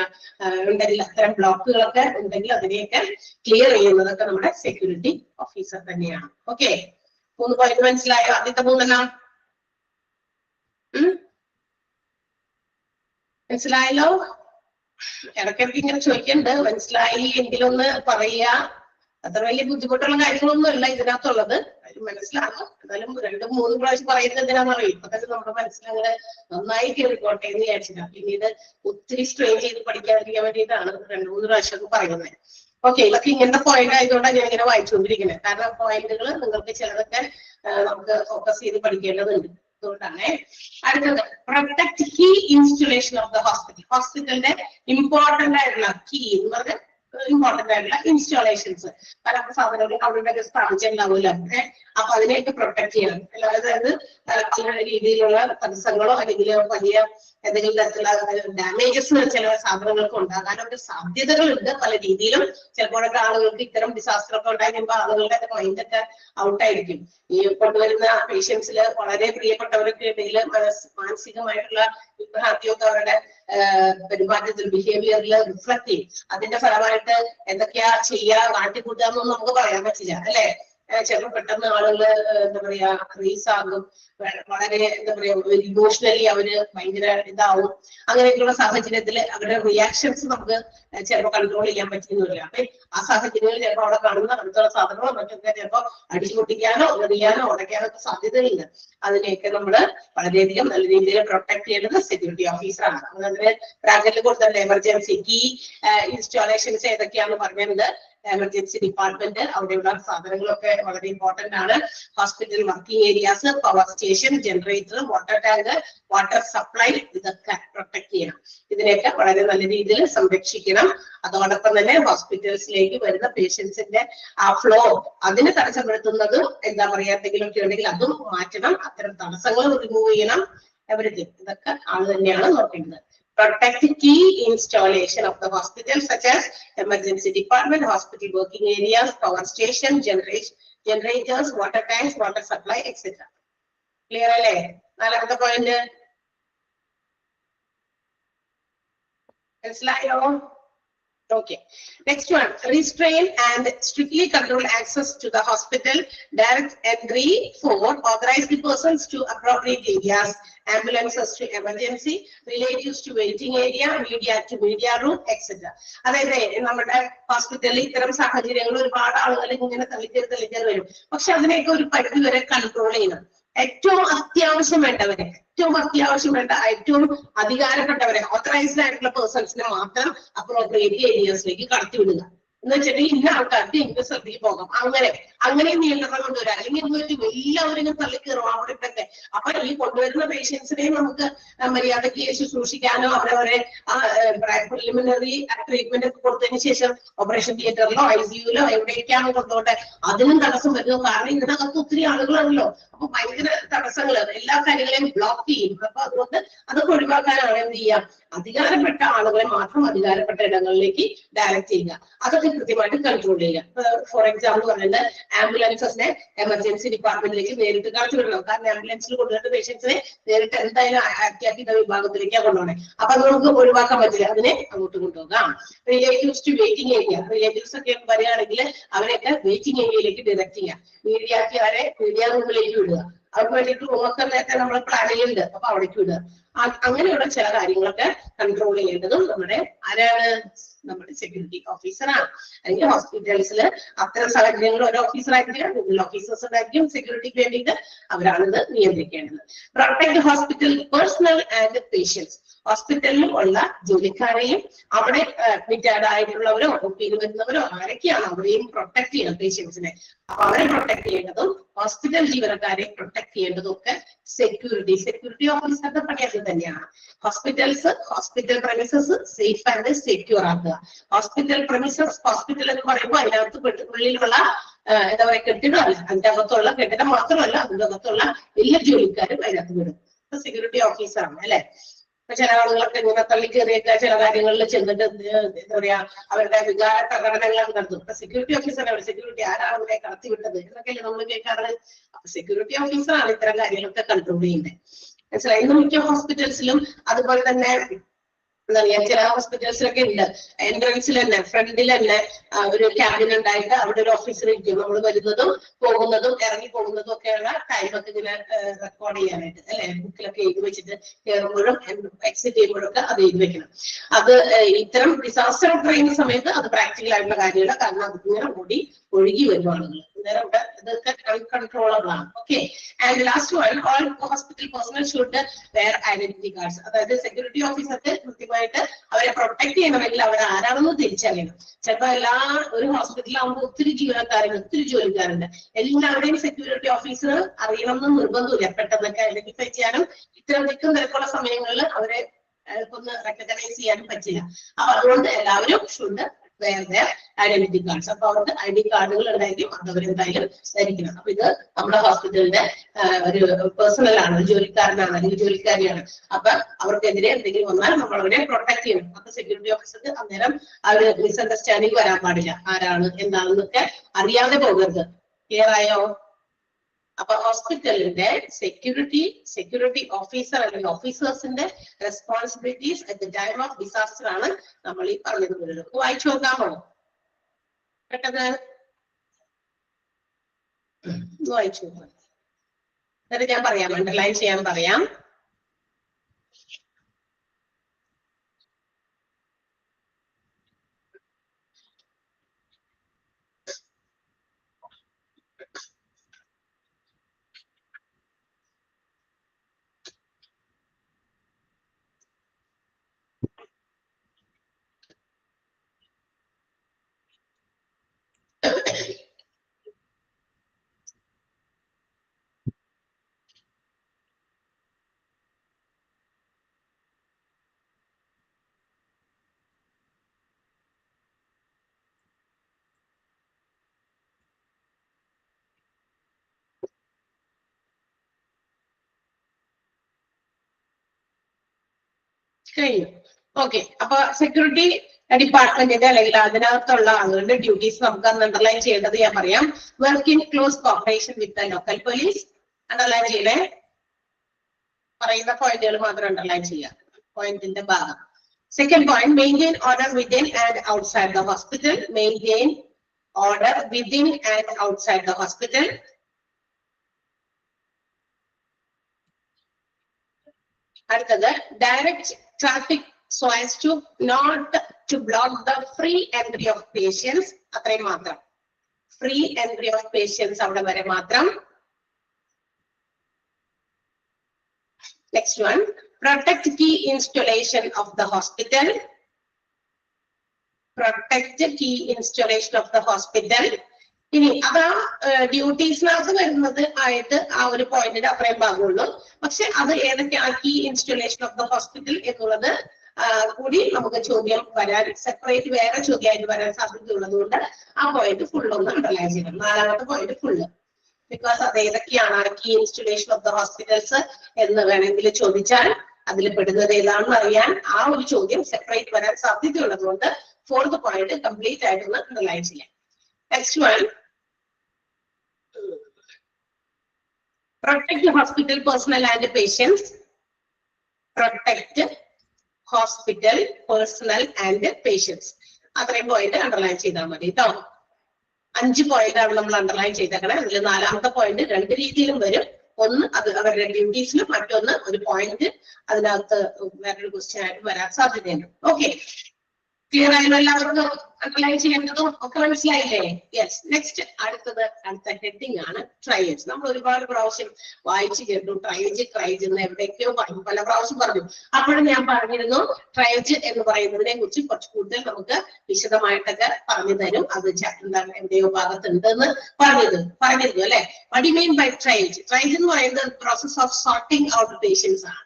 ഉണ്ടെങ്കിൽ അത്തരം ബ്ലോക്കുകളൊക്കെ ഉണ്ടെങ്കിൽ അതിനെയൊക്കെ ക്ലിയർ ചെയ്യുന്നതൊക്കെ നമ്മുടെ സെക്യൂരിറ്റി ഓഫീസർ തന്നെയാണ്. ഓക്കെ, 3 പോയിന്റ് മനസ്സിലായോ? ആദ്യത്തെ 3 മനസ്സിലായല്ലോ? ഇടയ്ക്കിടയ്ക്ക് ഇങ്ങനെ ചോദിക്കണ്ട്, മനസ്സിലായി എങ്കിലൊന്ന് പറയുക. അത്ര വലിയ ബുദ്ധിമുട്ടുള്ള കാര്യങ്ങളൊന്നും അല്ല ഇതിനകത്തുള്ളത്, മനസ്സിലാകും. എന്നാലും 2-3 പ്രാവശ്യം പറയുന്നത് എന്തിനാണെന്നറിയും. ഇപ്പൊ തന്നെ നമ്മുടെ മനസ്സിലങ്ങനെ നന്നായി കേറിക്കോട്ടെ എന്ന് വിചാരിച്ചില്ല. പിന്നീട് ഒത്തിരി സ്ട്രെയിൻ ചെയ്ത് പഠിക്കാതിരിക്കാൻ വേണ്ടിയിട്ടാണ് 2-3 പ്രാവശ്യം പറയുന്നത്. ഓക്കെ, ഇതൊക്കെ ഇങ്ങനത്തെ പോയിന്റ് ആയതുകൊണ്ടാണ് ഞാൻ ഇങ്ങനെ വായിച്ചുകൊണ്ടിരിക്കുന്നത്. കാരണം പോയിന്റുകൾ നിങ്ങൾക്ക് ചിലതൊക്കെ നമുക്ക് ഫോക്കസ് ചെയ്ത് പഠിക്കേണ്ടതുണ്ട്. അതുകൊണ്ടാണ്. അടുത്തത് protect key installation of the hospital. ഹോസ്പിറ്റലിന്റെ ഇമ്പോർട്ടന്റ് ആയിട്ടുള്ള കീ എന്ന് പറഞ്ഞാൽ ഇമ്പോർട്ടന്റ് ആയിട്ടുള്ള ഇൻസ്റ്റാളേഷൻസ്, പല സാധനങ്ങൾ അവിടെ സ്ഥാപിച്ചിട്ടുണ്ടാവില്ല. അപ്പൊ അതിനെയൊക്കെ പ്രൊട്ടക്ട് ചെയ്യണം. അതായത് പല രീതിയിലുള്ള തടസ്സങ്ങളോ അല്ലെങ്കിൽ വലിയ എന്തെങ്കിലും തരത്തിലുള്ള ഡാമേജസ് ചില സാധനങ്ങൾക്ക് ഉണ്ടാകാനൊക്കെ സാധ്യതകളുണ്ട് പല രീതിയിലും. ചിലപ്പോഴൊക്കെ ആളുകൾക്ക് ഇത്തരം ഡിസാസ്റ്റർ ഒക്കെ ഉണ്ടായി കഴിയുമ്പോൾ ആളുകളുടെ മൈൻഡ് ഒക്കെ ഔട്ടായിരിക്കും. ഈ കൊണ്ടുവരുന്ന പേഷ്യൻസില് വളരെ പ്രിയപ്പെട്ടവരൊക്കെ ഇടയിൽ മാനസികമായിട്ടുള്ള വിഭ്രാന്തിയൊക്കെ അവരുടെ പെരുമാറ്റത്തിൽ ബിഹേവിയറിൽ റിഫ്ലക്ട് ചെയ്യും. അതിന്റെ ഫലമായിട്ട് എന്തൊക്കെയാ ചെയ്യാ കാട്ടിക്കൂട്ടാന്നൊന്നും നമുക്ക് പറയാൻ പറ്റില്ല, അല്ലെ? ചിലപ്പോൾ പെട്ടെന്ന് ആളുകൾ എന്താ പറയാ റീസ് ആകും, വളരെ എന്താ പറയാ ഇമോഷണലി അവര് ഭയങ്കര ഇതാവും. അങ്ങനെയൊക്കെയുള്ള സാഹചര്യത്തിൽ അവരുടെ റിയാക്ഷൻസ് നമുക്ക് ചിലപ്പോൾ കൺട്രോൾ ചെയ്യാൻ പറ്റുന്നില്ല. അപ്പൊ ആ സാഹചര്യങ്ങളിൽ ചിലപ്പോൾ അവിടെ കാണുന്ന അടുത്തുള്ള സാധനങ്ങളോ മറ്റൊക്കെ ചിലപ്പോൾ അടിച്ചു പൊട്ടിക്കാനോ എറിയാനോ ഉടയ്ക്കാനോ ഒക്കെ സാധ്യതയുണ്ട്. അതിനെയൊക്കെ നമ്മൾ വളരെയധികം നല്ല രീതിയിൽ പ്രൊട്ടക്ട് ചെയ്യേണ്ടത് സെക്യൂരിറ്റി ഓഫീസറാണ്. അതിന് ബ്രാക്കറ്റിൽ കൊടുത്തിട്ടുണ്ട് എമർജൻസി കീ ഇൻസ്റ്റാളേഷൻസ് ഏതൊക്കെയാണെന്ന് പറഞ്ഞത്. എമർജൻസി ഡിപ്പാർട്ട്മെന്റ്, അവിടെയുള്ള സാധനങ്ങളൊക്കെ വളരെ ഇമ്പോർട്ടന്റ് ആണ്. Hospital working areas, power station, generator, water tank, water supply, ഇതൊക്കെ പ്രൊട്ടക്ട് ചെയ്യണം. ഇതിനെയൊക്കെ വളരെ നല്ല രീതിയിൽ സംരക്ഷിക്കണം. അതോടൊപ്പം തന്നെ ഹോസ്പിറ്റൽസിലേക്ക് വരുന്ന പേഷ്യൻസിന്റെ ആ ഫ്ലോ അതിന് തടസ്സപ്പെടുത്തുന്നതും എന്താ പറയാ എന്തെങ്കിലുമൊക്കെ ഉണ്ടെങ്കിൽ അതും മാറ്റണം. അത്തരം തടസ്സങ്ങൾ റിമൂവ് ചെയ്യണം. എവരിതിങ് ഇതൊക്കെ ആള് തന്നെയാണ് നോക്കേണ്ടത്. Protect key installation of the hospital such as emergency department, hospital working areas, power station, generators, water tanks, water supply, etc. Clear alle? 4th point. മനസ്സിലായോ? Okay. Next one, restrain and strictly control access to the hospital, direct entry for authorized persons to appropriate areas, ambulances to emergency, relatives to waiting area, media to media room, etc. അതായത് നമ്മുടെ ഹോസ്പിറ്റലിൽ ഇത്തരം സാഹചര്യങ്ങൾ ഒരുപാട് ആളുകൾ ഇങ്ങനെ തള്ളിക്കയറി വരും. പക്ഷെ അതിനെയൊക്കെ ഒരു പരിധി വരെ കൺട്രോൾ ചെയ്യണം. ഏറ്റവും അത്യാവശ്യം വേണ്ടവരെ, ഏറ്റവും അത്യാവശ്യം വേണ്ട ഏറ്റവും അധികാരപ്പെട്ടവരെ, ഓത്തറൈസ്ഡ് ആയിട്ടുള്ള പേഴ്സൺസിനെ മാത്രം അപ്രോപ്രിയേറ്റ് ഏരിയസിലേക്ക് കടത്തിവിടുക. എന്ന് വെച്ചിട്ടുണ്ടെങ്കിൽ ഇന്ന ആൾക്കാർക്ക് ഇന്ന സ്ഥലത്തേക്ക് പോകാം, അങ്ങനെ നിയന്ത്രണം കൊണ്ടുവരാം. അല്ലെങ്കിൽ എന്ന് വെച്ചാൽ എല്ലാവരും ഇങ്ങനെ തള്ളിക്കയറും അവിടെ ഇട്ടൊക്കെ. അപ്പൊ ഈ കൊണ്ടുവരുന്ന പേഷ്യൻസിനെ നമുക്ക് മര്യാദയ്ക്ക് ശുശ്രൂഷിക്കാനോ അവരവരെ പ്രിലിമിനറി ട്രീറ്റ്മെന്റ് ഒക്കെ കൊടുത്തതിന് ശേഷം ഓപ്പറേഷൻ തിയേറ്ററിലോ ICU-ലോ എവിടേക്കാണോ കൊണ്ടുപോട്ടെ അതിനും തടസ്സം വരുന്നു. കാരണം ഇതിനകത്ത് ഒത്തിരി ആളുകളാണല്ലോ. അപ്പൊ ഭയങ്കര തടസ്സങ്ങൾ, എല്ലാ കാര്യങ്ങളെയും ബ്ലോക്ക് ചെയ്യും. അപ്പൊ അതുകൊണ്ട് അതൊക്കെ ഒഴിവാക്കാനാണ് എന്ത് ചെയ്യുക, അധികാരപ്പെട്ട ആളുകളെ മാത്രം അധികാരപ്പെട്ട ഇടങ്ങളിലേക്ക് ഡയറക്റ്റ് ചെയ്യുക. അതൊക്കെ കൃത്യമായിട്ട് കൺട്രോൾ ചെയ്യുക. ഫോർ എക്സാമ്പിൾ പറയുന്നത് ആംബുലൻസസിനെ എമർജൻസി ഡിപ്പാർട്ട്മെന്റിലേക്ക് നേരിട്ട് കടത്തി വിടണം. കാരണം ആംബുലൻസിൽ കൊണ്ടുവരുന്ന പേഷ്യൻസിനെ നേരിട്ട് എന്തായാലും അത്യാഹിത വിഭാഗത്തിലേക്കാണ് കൊണ്ടുപോകണേ. അപ്പൊ അത് നമുക്ക് ഒഴിവാക്കാൻ പറ്റില്ല, അതിനെ അങ്ങോട്ട് കൊണ്ടുപോകാം. Relatives to waiting area, relatives ഒക്കെ വരികയാണെങ്കിൽ അവരെയൊക്കെ വെയിറ്റിംഗ് ഏരിയയിലേക്ക് ഡയറക്റ്റ് ചെയ്യാം. മീഡിയാക്കാരെ മീഡിയ റൂമിലേക്ക് വിടുക. അവർക്ക് വേണ്ടിയിട്ട് റൂമൊക്കെ നേരത്തെ നമ്മൾ പ്ലാൻ ചെയ്യുന്നുണ്ട്, അപ്പൊ അവിടേക്ക് വിടുക. അങ്ങനെയുള്ള ചില കാര്യങ്ങളൊക്കെ കൺട്രോൾ ചെയ്യേണ്ടതും നമ്മുടെ സെക്യൂരിറ്റി ഓഫീസറാണ്. അല്ലെങ്കിൽ ഹോസ്പിറ്റൽസിൽ അത്തരം സാഹചര്യങ്ങൾ ഒരു ഓഫീസറായിരിക്കും, കൂടുതൽ ഓഫീസേഴ്സ് ഉണ്ടായിരിക്കും സെക്യൂരിറ്റിക്ക് വേണ്ടിയിട്ട്. അവരാണിത് നിയന്ത്രിക്കേണ്ടത്. Protect hospital personnel and patients, ഹോസ്പിറ്റലിൽ ഉള്ള ജോലിക്കാരെയും അവിടെ അഡ്മിറ്റഡ് ആയിട്ടുള്ളവരോ ഒപ്പിയിൽ വരുന്നവരോ ആരൊക്കെയാണ് അവരെയും പ്രൊട്ടക്ട് ചെയ്യണം പേഷ്യൻസിനെ. അപ്പൊ അവരെ പ്രൊട്ടക്ട് ചെയ്യേണ്ടതും ഹോസ്പിറ്റൽ ജീവനക്കാരെ പ്രൊട്ടക്ട് ചെയ്യേണ്ടതും ഒക്കെ സെക്യൂരിറ്റി ഓഫീസറുടെ പണി അത് തന്നെയാണ്. Hospital premises safe and secure ആക്കുക. ഹോസ്പിറ്റൽ എന്ന് പറയുമ്പോൾ അതിനകത്ത് ഉള്ളിലുള്ള എന്താ പറയുക കെട്ടിടമല്ല, അതിന്റെ അകത്തുള്ള കെട്ടിടം മാത്രമല്ല അതിന്റെ അകത്തുള്ള എല്ലാ ജോലിക്കാരും അതിനകത്ത് വിടും. സെക്യൂരിറ്റി ഓഫീസറാണ് അല്ലെ. ചില ആളുകളൊക്കെ ഇങ്ങനെ തള്ളിക്കേറിയൊക്കെ ചില കാര്യങ്ങളിൽ ചെന്നിട്ട് എന്താ പറയാ അവരുടെ വികാര പ്രകടനങ്ങൾ നടത്തും. സെക്യൂരിറ്റി ഓഫീസറാണ്, സെക്യൂരിറ്റി ആരാണ് അവരെ കടത്തിവിട്ടത് എന്നൊക്കെയല്ലേ നമ്മൾ കേൾക്കാറ്. സെക്യൂരിറ്റി ഓഫീസറാണ് ഇത്തരം കാര്യങ്ങളൊക്കെ കൺട്രോൾ ചെയ്യുന്നത്. മനസ്സിലായി. ഇന്ന് മിക്ക ഹോസ്പിറ്റൽസിലും അതുപോലെ തന്നെ എന്താ പറയാ ചില ഹോസ്പിറ്റൽസിലൊക്കെ ഉണ്ട്, എൻട്രൻസിൽ തന്നെ ഫ്രണ്ടിൽ തന്നെ ഒരു ക്യാബിൻ ഉണ്ടായിട്ട് അവിടെ ഒരു ഓഫീസർ ഇരിക്കും. നമ്മൾ വരുന്നതും പോകുന്നതും ഇറങ്ങി പോകുന്നതും ഒക്കെയുള്ള ടൈമൊക്കെ ഇങ്ങനെ റെക്കോർഡ് ചെയ്യാനായിട്ട് അല്ലെ, ബുക്കിലൊക്കെ എഴുതി വെച്ചിട്ട് കയറുമ്പോഴും എക്സിറ്റ് ചെയ്യുമ്പോഴൊക്കെ അത് എഴുതി വെക്കണം. അത് ഇത്തരം ഡിസാസ്റ്റർ ട്രെയിനിങ് സമയത്ത് അത് പ്രാക്ടിക്കൽ ആയിട്ടുള്ള കാര്യമല്ല, കാരണം അത് ഇങ്ങനെ ഒഴുകി വരും ആളുകൾ. അന്നേരം ഇതൊക്കെ കൺട്രോളബിൾ ആണ്. Okay. And last one, all hospital personnel should wear identity cards. അതായത് സെക്യൂരിറ്റി ഓഫീസർക്ക് കൃത്യമായിട്ട് അവരെ പ്രൊട്ടക്ട് ചെയ്യണമെങ്കിൽ അവർ ആരാണെന്ന് തിരിച്ചറിയണം. ചിലപ്പോൾ ഒരു ഹോസ്പിറ്റലിലാവുമ്പോൾ ഒത്തിരി ജോലിക്കാരുണ്ട്. എല്ലാവരുടെയും സെക്യൂരിറ്റി ഓഫീസർ അറിയണമെന്ന് നിർബന്ധമില്ല. പെട്ടെന്നൊക്കെ ഐഡന്റിഫൈ ചെയ്യാനും ഇത്തരം തിരക്കുള്ള സമയങ്ങളിൽ അവരെ ഒന്ന് റെക്കഗ്നൈസ് ചെയ്യാനും പറ്റില്ല. അപ്പൊ അതുകൊണ്ട് എല്ലാവരും ഷുഡ് വേറെ ഐഡന്റിറ്റി കാർഡ്സ്. അപ്പൊ അവർക്ക് ID കാർഡുകൾ ഉണ്ടായിരിക്കും, അത് അവരെന്തായാലും ധരിക്കണം. അപ്പൊ ഇത് നമ്മുടെ ഹോസ്പിറ്റലിന്റെ ഒരു പേഴ്സണൽ ആണ്, ഒരു ജോലിക്കാരനാണ് അല്ലെങ്കിൽ ജോലിക്കാരിയാണ്. അപ്പൊ അവർക്കെതിരെ എന്തെങ്കിലും വന്നാൽ നമ്മൾ അവരെ പ്രൊട്ടക്ട് ചെയ്യണം. അപ്പൊ സെക്യൂരിറ്റി ഓഫീസർക്ക് അന്നേരം ആ ഒരു മിസ്അണ്ടർസ്റ്റാൻഡിങ് വരാൻ പാടില്ല. ആരാണ് എന്താണെന്നൊക്കെ അറിയാതെ പോകരുത്. ക്ലിയർ ആയോ? അപ്പൊ ഹോസ്പിറ്റലിന്റെ സെക്യൂരിറ്റി ഓഫീസർ അല്ലെങ്കിൽ ഓഫീസേഴ്സിന്റെ responsibilities at the time of disaster ആണ് നമ്മൾ ഈ പറഞ്ഞത് പോലെ. വായിച്ചു നോക്കാമോ? പെട്ടെന്ന് വായിച്ചു നോക്കാം. എന്നിട്ട് ഞാൻ പറയാം, അണ്ടർലൈൻ ചെയ്യാൻ പറയാം. കഴിഞ്ഞു. ഓക്കെ. അപ്പൊ സെക്യൂരിറ്റി ഡിപ്പാർട്ട്മെന്റിന്റെ അല്ലെങ്കിൽ അതിനകത്തുള്ള ആളുകളുടെ ഡ്യൂട്ടീസ് നമുക്ക് അന്ന് അണ്ടർലൈൻ ചെയ്യേണ്ടത് ഞാൻ പറയാം. Work in close cooperation with the local police. Underline ചെയ്യണേ. പറയുന്ന പോയിന്റുകൾ മാത്രം അണ്ടർലൈൻ ചെയ്യാം, പോയിന്റിന്റെ ഭാഗം. Second point, maintain order within and outside the hospital. Maintain order within and outside the hospital. അടുത്തത്, direct traffic so as to not to block the free entry of patients. അത്രയും മാത്രം. ഫ്രീ എൻട്രി ഓഫ് പേഷ്യൻസ് അവിടെ വരെ മാത്രം. Next one, protect key installation of the hospital. Protect key installation of the hospital. ഇനി അതാ ഡ്യൂട്ടീസിനകത്ത് വരുന്നത് ആയിട്ട് ആ ഒരു പോയിന്റിന്റെ അത്രയും ഭാഗമുള്ളൂ. പക്ഷെ അത് ഏതൊക്കെയാണ് key installation of the hospital എന്നുള്ളത് കൂടി നമുക്ക് ചോദ്യം വരാൻ സെപ്പറേറ്റ് വേറെ ചോദ്യമായിട്ട് വരാൻ സാധ്യതയുള്ളത് കൊണ്ട് ആ പോയിന്റ് ഫുൾ ഒന്ന് അണ്ടർലൈൻ ചെയ്യണം. 4ാമത്തെ പോയിന്റ് ഫുള്ള്, ബിക്കോസ് അത് ഏതൊക്കെയാണ് key installation of the hospitals എന്ന് വേണമെങ്കിൽ ചോദിച്ചാൽ അതിൽ പെടുന്നത് ഏതാണെന്ന് അറിയാൻ ആ ഒരു ചോദ്യം സെപ്പറേറ്റ് വരാൻ സാധ്യതയുള്ളത് കൊണ്ട് 4th പോയിന്റ് കംപ്ലീറ്റ് ആയിട്ടൊന്ന് അണ്ടർലൈൻ ചെയ്യാം. Next one, protect hospital personnel and patients. Protect hospital personnel and patients. അത്രയും പോയിന്റ് അണ്ടർലൈൻ ചെയ്താൽ മതി കേട്ടോ. 5 പോയിന്റ് ആണ് നമ്മൾ അണ്ടർലൈൻ ചെയ്തേക്കണേ. അതിൽ 4ാമത്തെ പോയിന്റ് 2 രീതിയിലും വരും. ഒന്ന് അത് അവരുടെ ഡ്യൂട്ടീസിലും, മറ്റൊന്ന് ഒരു പോയിന്റ് അതിനകത്ത് വേറൊരു ക്വസ്റ്റ്യൻ ആയിട്ട് വരാൻ സാധ്യതയുണ്ട്. ഓക്കെ, ക്ലിയർ ആയല്ലോ എല്ലാവർക്കും? അണ്ടർലൈൻ ചെയ്യേണ്ടതും ഒക്കെ മനസ്സിലായില്ലേ? യെസ്. നെക്സ്റ്റ് അടുത്ത ഹെഡിങ് ആണ് ട്രയേജ്. നമ്മൾ ഒരുപാട് പ്രാവശ്യം വായിച്ചു കേട്ടു ട്രയേജ് എന്ന് എവിടേക്കോ പറഞ്ഞു, പല പ്രാവശ്യം പറഞ്ഞു. അപ്പോഴും ഞാൻ പറഞ്ഞിരുന്നു ട്രയേജ് എന്ന് പറയുന്നതിനെ കുറിച്ച് കുറച്ച് കൂടുതൽ നമുക്ക് വിശദമായിട്ടൊക്കെ പറഞ്ഞു തരും. അത് എന്താണ് എവിടെയോ ഭാഗത്തുണ്ട് എന്ന് പറഞ്ഞിരുന്നു അല്ലെ? What you mean by triage? Triage എന്ന് പറയുന്നത് process of sorting out patients ആണ്.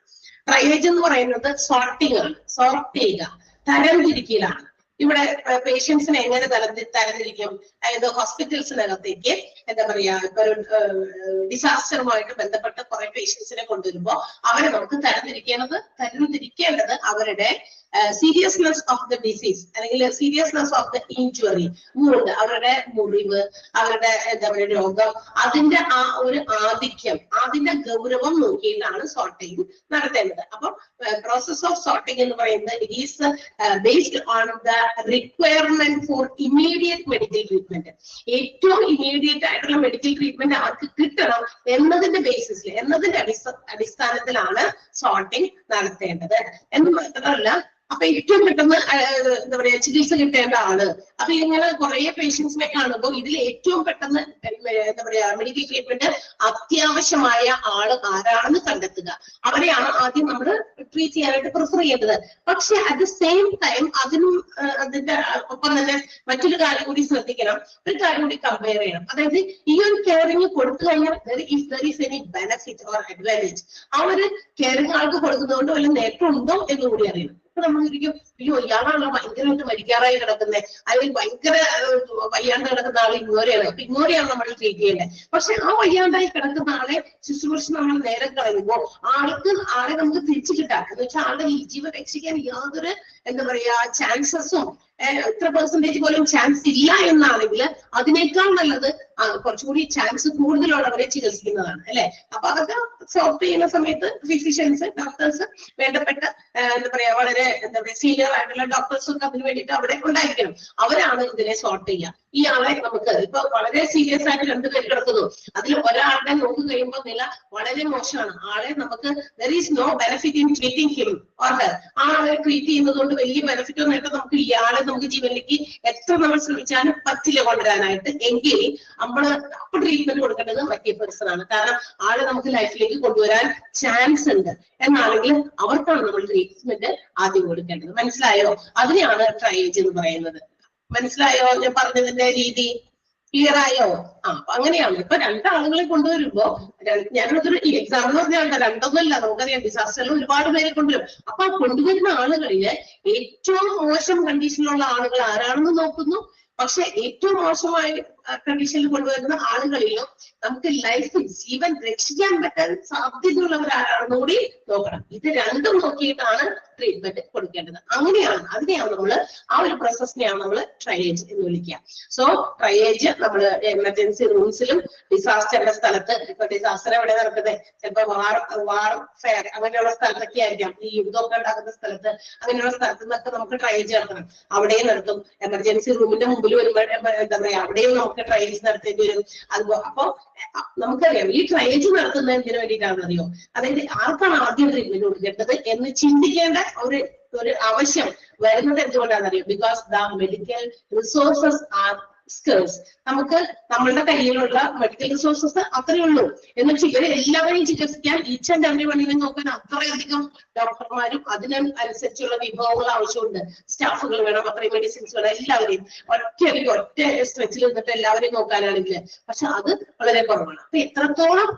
ട്രയേജ് എന്ന് പറയുന്നത് സോർട്ടിങ് ആണ്, സോർട്ട് ചെയ്യുക, തരംതിരിക്കലാണ്. ഇവിടെ പേഷ്യൻസിനെ എങ്ങനെ തരംതിരിക്കും? അതായത് ഹോസ്പിറ്റൽസിനകത്തേക്ക് എന്താ പറയാ, ഇപ്പൊ ഒരു ഡിസാസ്റ്ററുമായിട്ട് ബന്ധപ്പെട്ട കുറെ പേഷ്യൻസിനെ കൊണ്ടുവരുമ്പോ അവരെ നമുക്ക് തരംതിരിക്കേണ്ടത് അവരുടെ സീരിയസ്നെസ് ഓഫ് ദ ഡിസീസ് അല്ലെങ്കിൽ seriousness of the injury, wound, അവരുടെ മുറിവ്, അവരുടെ എന്താ പറയുക രോഗം, അതിന്റെ ആ ഒരു ആധിക്യം, അതിന്റെ ഗൗരവം നോക്കിയിട്ടാണ് സോർട്ടിങ് നടത്തേണ്ടത്. അപ്പൊ പ്രോസസ് ഓഫ് സോർട്ടിങ് എന്ന് പറയുന്നത് it is based on the requirement for immediate medical treatment. ഏറ്റവും ഇമ്മീഡിയറ്റ് ആയിട്ടുള്ള മെഡിക്കൽ ട്രീറ്റ്മെന്റ് അവർക്ക് കിട്ടണം എന്നതിന്റെ ബേസിസിൽ, എന്നതിന്റെ അടിസ്ഥാനത്തിലാണ് സോർട്ടിങ് നടത്തേണ്ടത്. എന്ന് മാത്രമല്ല, അപ്പൊ ഏറ്റവും പെട്ടെന്ന് എന്താ പറയാ ചികിത്സ കിട്ടേണ്ട ആള്, അപ്പൊ ഇങ്ങനെ കുറെ പേഷ്യൻസിനെ കാണുമ്പോൾ ഇതിൽ ഏറ്റവും പെട്ടെന്ന് എന്താ പറയാ മെഡിക്കൽ ട്രീറ്റ്മെന്റ് അത്യാവശ്യമായ ആള് ആരാണെന്ന് കണ്ടെത്തുക. അവരെയാണ് ആദ്യം നമ്മൾ ട്രീറ്റ് ചെയ്യാനായിട്ട് പ്രിഫർ ചെയ്യേണ്ടത്. പക്ഷെ അറ്റ് ദ സെയിം ടൈം അതിന്റെ ഒപ്പം തന്നെ മറ്റൊരു കാര്യം കൂടി ശ്രദ്ധിക്കണം, ഒരു കാര്യം കൂടി കമ്പയർ ചെയ്യണം. അതായത് ഈ ഒരു കെയറിങ് കൊടുത്തു കഴിഞ്ഞാൽ there is any benefit or advantage. ആ ഒരു കെയറിങ് ആൾക്ക് കൊടുക്കുന്നതുകൊണ്ട് വല്ല നേട്ടം ഉണ്ടോ എന്ന് കൂടി അറിയണം. ഇപ്പൊ നമ്മൾ ശരിക്കും അയ്യോ ഇയാളാണല്ലോ ഭയങ്കരമായിട്ട് മരിക്കാറായി കിടക്കുന്നത്, അല്ലെങ്കിൽ ഭയങ്കര വയ്യാണ്ട് കിടക്കുന്ന ആൾ ഇഗ്നോറിയാണ്, അപ്പൊ ഇഗ്നോറിയാണ് നമ്മൾ ട്രീറ്റ് ചെയ്യേണ്ടത്. പക്ഷെ ആ വയ്യാണ്ടായി കിടക്കുന്ന ആളെ ശുശ്രൂഷ നമ്മൾ നേരെ കളയുമ്പോൾ ആളെ നമുക്ക് തിരിച്ചു കിട്ടാം. എന്ന് വെച്ചാൽ ആളുടെ ജീവൻ രക്ഷിക്കാൻ യാതൊരു എന്താ പറയാ ചാൻസസും എത്ര പെർസെന്റേജ് പോലും ചാൻസ് ഇല്ല എന്നാണെങ്കിൽ അതിനേക്കാൾ നല്ലത് കുറച്ചുകൂടി ചാൻസ് കൂടുതലുള്ളവരെ ചികിത്സിക്കുന്നതാണ് അല്ലെ? അപ്പൊ അതൊക്കെ സോർട്ട് ചെയ്യുന്ന സമയത്ത് ഫിസിഷ്യൻസ്, ഡോക്ടേഴ്സ്, വേണ്ടപ്പെട്ട എന്താ പറയാ വളരെ എന്താ പറയാ സീനിയർ ആയിട്ടുള്ള ഡോക്ടേഴ്സ് ഒക്കെ അതിന് വേണ്ടിയിട്ട് അവിടെ ഉണ്ടായിരിക്കണം. അവരാണ് ഇതിനെ സോർട്ട് ചെയ്യുക. ഈ ആളെ നമുക്ക് ഇപ്പൊ വളരെ സീരിയസ് ആയിട്ട് 2 പേര് കിടക്കുന്നു, അതിൽ ഒരാളുടെ നോക്കി കഴിയുമ്പോൾ നില വളരെ മോശമാണ്. ആളെ നമുക്ക് there is no benefit in treating him or her. ആ ആളെ ട്രീറ്റ് ചെയ്യുന്നത് കൊണ്ട് വലിയ ബെനിഫിറ്റ് ഒന്നും ആയിട്ട് നമുക്ക് ഇയാളെ നമുക്ക് ജീവനിലേക്ക് എത്ര നമ്മൾ ശ്രമിച്ചാലും പറ്റില്ല കൊണ്ടുവരാനായിട്ട്. എങ്കിൽ നമ്മൾ അപ്പൊ ട്രീറ്റ്മെന്റ് കൊടുക്കേണ്ടത് മറ്റേ പേഴ്സൺ ആണ്. കാരണം ആളെ നമുക്ക് ലൈഫിലേക്ക് കൊണ്ടുവരാൻ ചാൻസ് ഉണ്ട് എന്നാണെങ്കിൽ അവർക്കാണ് നമ്മൾ ട്രീറ്റ്മെന്റ് ആദ്യം കൊടുക്കേണ്ടത്. മനസ്സിലായോ? അതിനെയാണ് ട്രയേജ് എന്ന് പറയുന്നത്. മനസ്സിലായോ ഞാൻ പറഞ്ഞതിന്റെ രീതി? ക്ലിയർ ആയോ? അപ്പൊ അങ്ങനെയാണ്. ഇപ്പൊ 2 ആളുകളെ കൊണ്ടുവരുമ്പോ ഞാനതൊരു എക്സാമ്പിൾ എന്ന് പറഞ്ഞാൽ 2ഒന്നുമല്ല, നമുക്കറിയാം ഡിസാസ്റ്ററിൽ ഒരുപാട് പേരെ കൊണ്ടുവരും. അപ്പൊ ആ കൊണ്ടുവരുന്ന ആളുകളില് ഏറ്റവും മോശം കണ്ടീഷനിലുള്ള ആളുകൾ ആരാണെന്ന് നോക്കുന്നു. പക്ഷെ ഏറ്റവും മോശമായ കണ്ടീഷനിൽ കൊണ്ടുവരുന്ന ആളുകളിലും നമുക്ക് ലൈഫ് ജീവൻ രക്ഷിക്കാൻ പറ്റാൻ സാധ്യതയുള്ളവരാണെന്ന് കൂടി നോക്കണം. ഇത് രണ്ടും നോക്കിയിട്ടാണ് ട്രീറ്റ്മെന്റ് കൊടുക്കേണ്ടത്. അതിനെയാണ് നമ്മൾ ആ ഒരു പ്രോസസ്സിനെയാണ് നമ്മൾ ട്രയേജ് എന്ന് വിളിക്കുക. സോ ട്രയേജ് നമ്മൾ എമർജൻസി റൂംസിലും ഡിസാസ്റ്ററിന്റെ സ്ഥലത്ത്, ഇപ്പൊ ഡിസാസ്റ്റർ എവിടെ നടക്കുന്നത്, ചിലപ്പോ വാർ ഫെയർ അങ്ങനെയുള്ള സ്ഥലത്തൊക്കെ ആയിരിക്കാം, ഈ യുദ്ധമൊക്കെ ഉണ്ടാക്കുന്ന സ്ഥലത്ത്, അങ്ങനെയുള്ള സ്ഥലത്ത് നിന്നൊക്കെ നമുക്ക് ട്രയേജ് നടത്തണം. അവിടെയും നടത്തും. എമർജൻസി റൂമിന്റെ മുമ്പിൽ വരുമ്പോൾ എന്താ പറയാ അവിടെയും നമുക്ക് ട്രയേജ് നടത്തേണ്ടി വരും. അപ്പൊ നമുക്കറിയാം ഈ ട്രയേജ് നടത്തുന്നതിന് വേണ്ടിയിട്ടാണെന്ന് അറിയോ, അതായത് ആർക്കാണ് ആദ്യം ട്രീറ്റ്മെന്റ് കൊടുക്കേണ്ടത് എന്ന് ചിന്തിക്കേണ്ട ഒരു ആവശ്യം വരുന്നത് എന്തുകൊണ്ടാണെന്ന് അറിയോ? Because the medical resources R scarce. നമുക്ക് നമ്മളുടെ കയ്യിലുള്ള മെഡിക്കൽ റിസോഴ്സസ് അത്രയേ ഉള്ളൂ. എന്ന് വെച്ചാൽ ഇവരെ എല്ലാവരെയും ചികിത്സിക്കാൻ ഈച്ച് ആൻഡ് എവറി വണ്ണിനെ നോക്കാൻ അത്രയധികം ഡോക്ടർമാരും അതിനനുസരിച്ചുള്ള വിഭവങ്ങൾ ആവശ്യമുണ്ട്. സ്റ്റാഫുകൾ വേണം, അത്രയും മെഡിസിൻസ് വേണം, എല്ലാവരെയും ഒറ്റ സ്ട്രെച്ചിൽ നിന്നിട്ട് എല്ലാവരെയും നോക്കാനാണെങ്കിൽ. പക്ഷെ അത് വളരെ കുറവാണ്. അപ്പൊ എത്രത്തോളം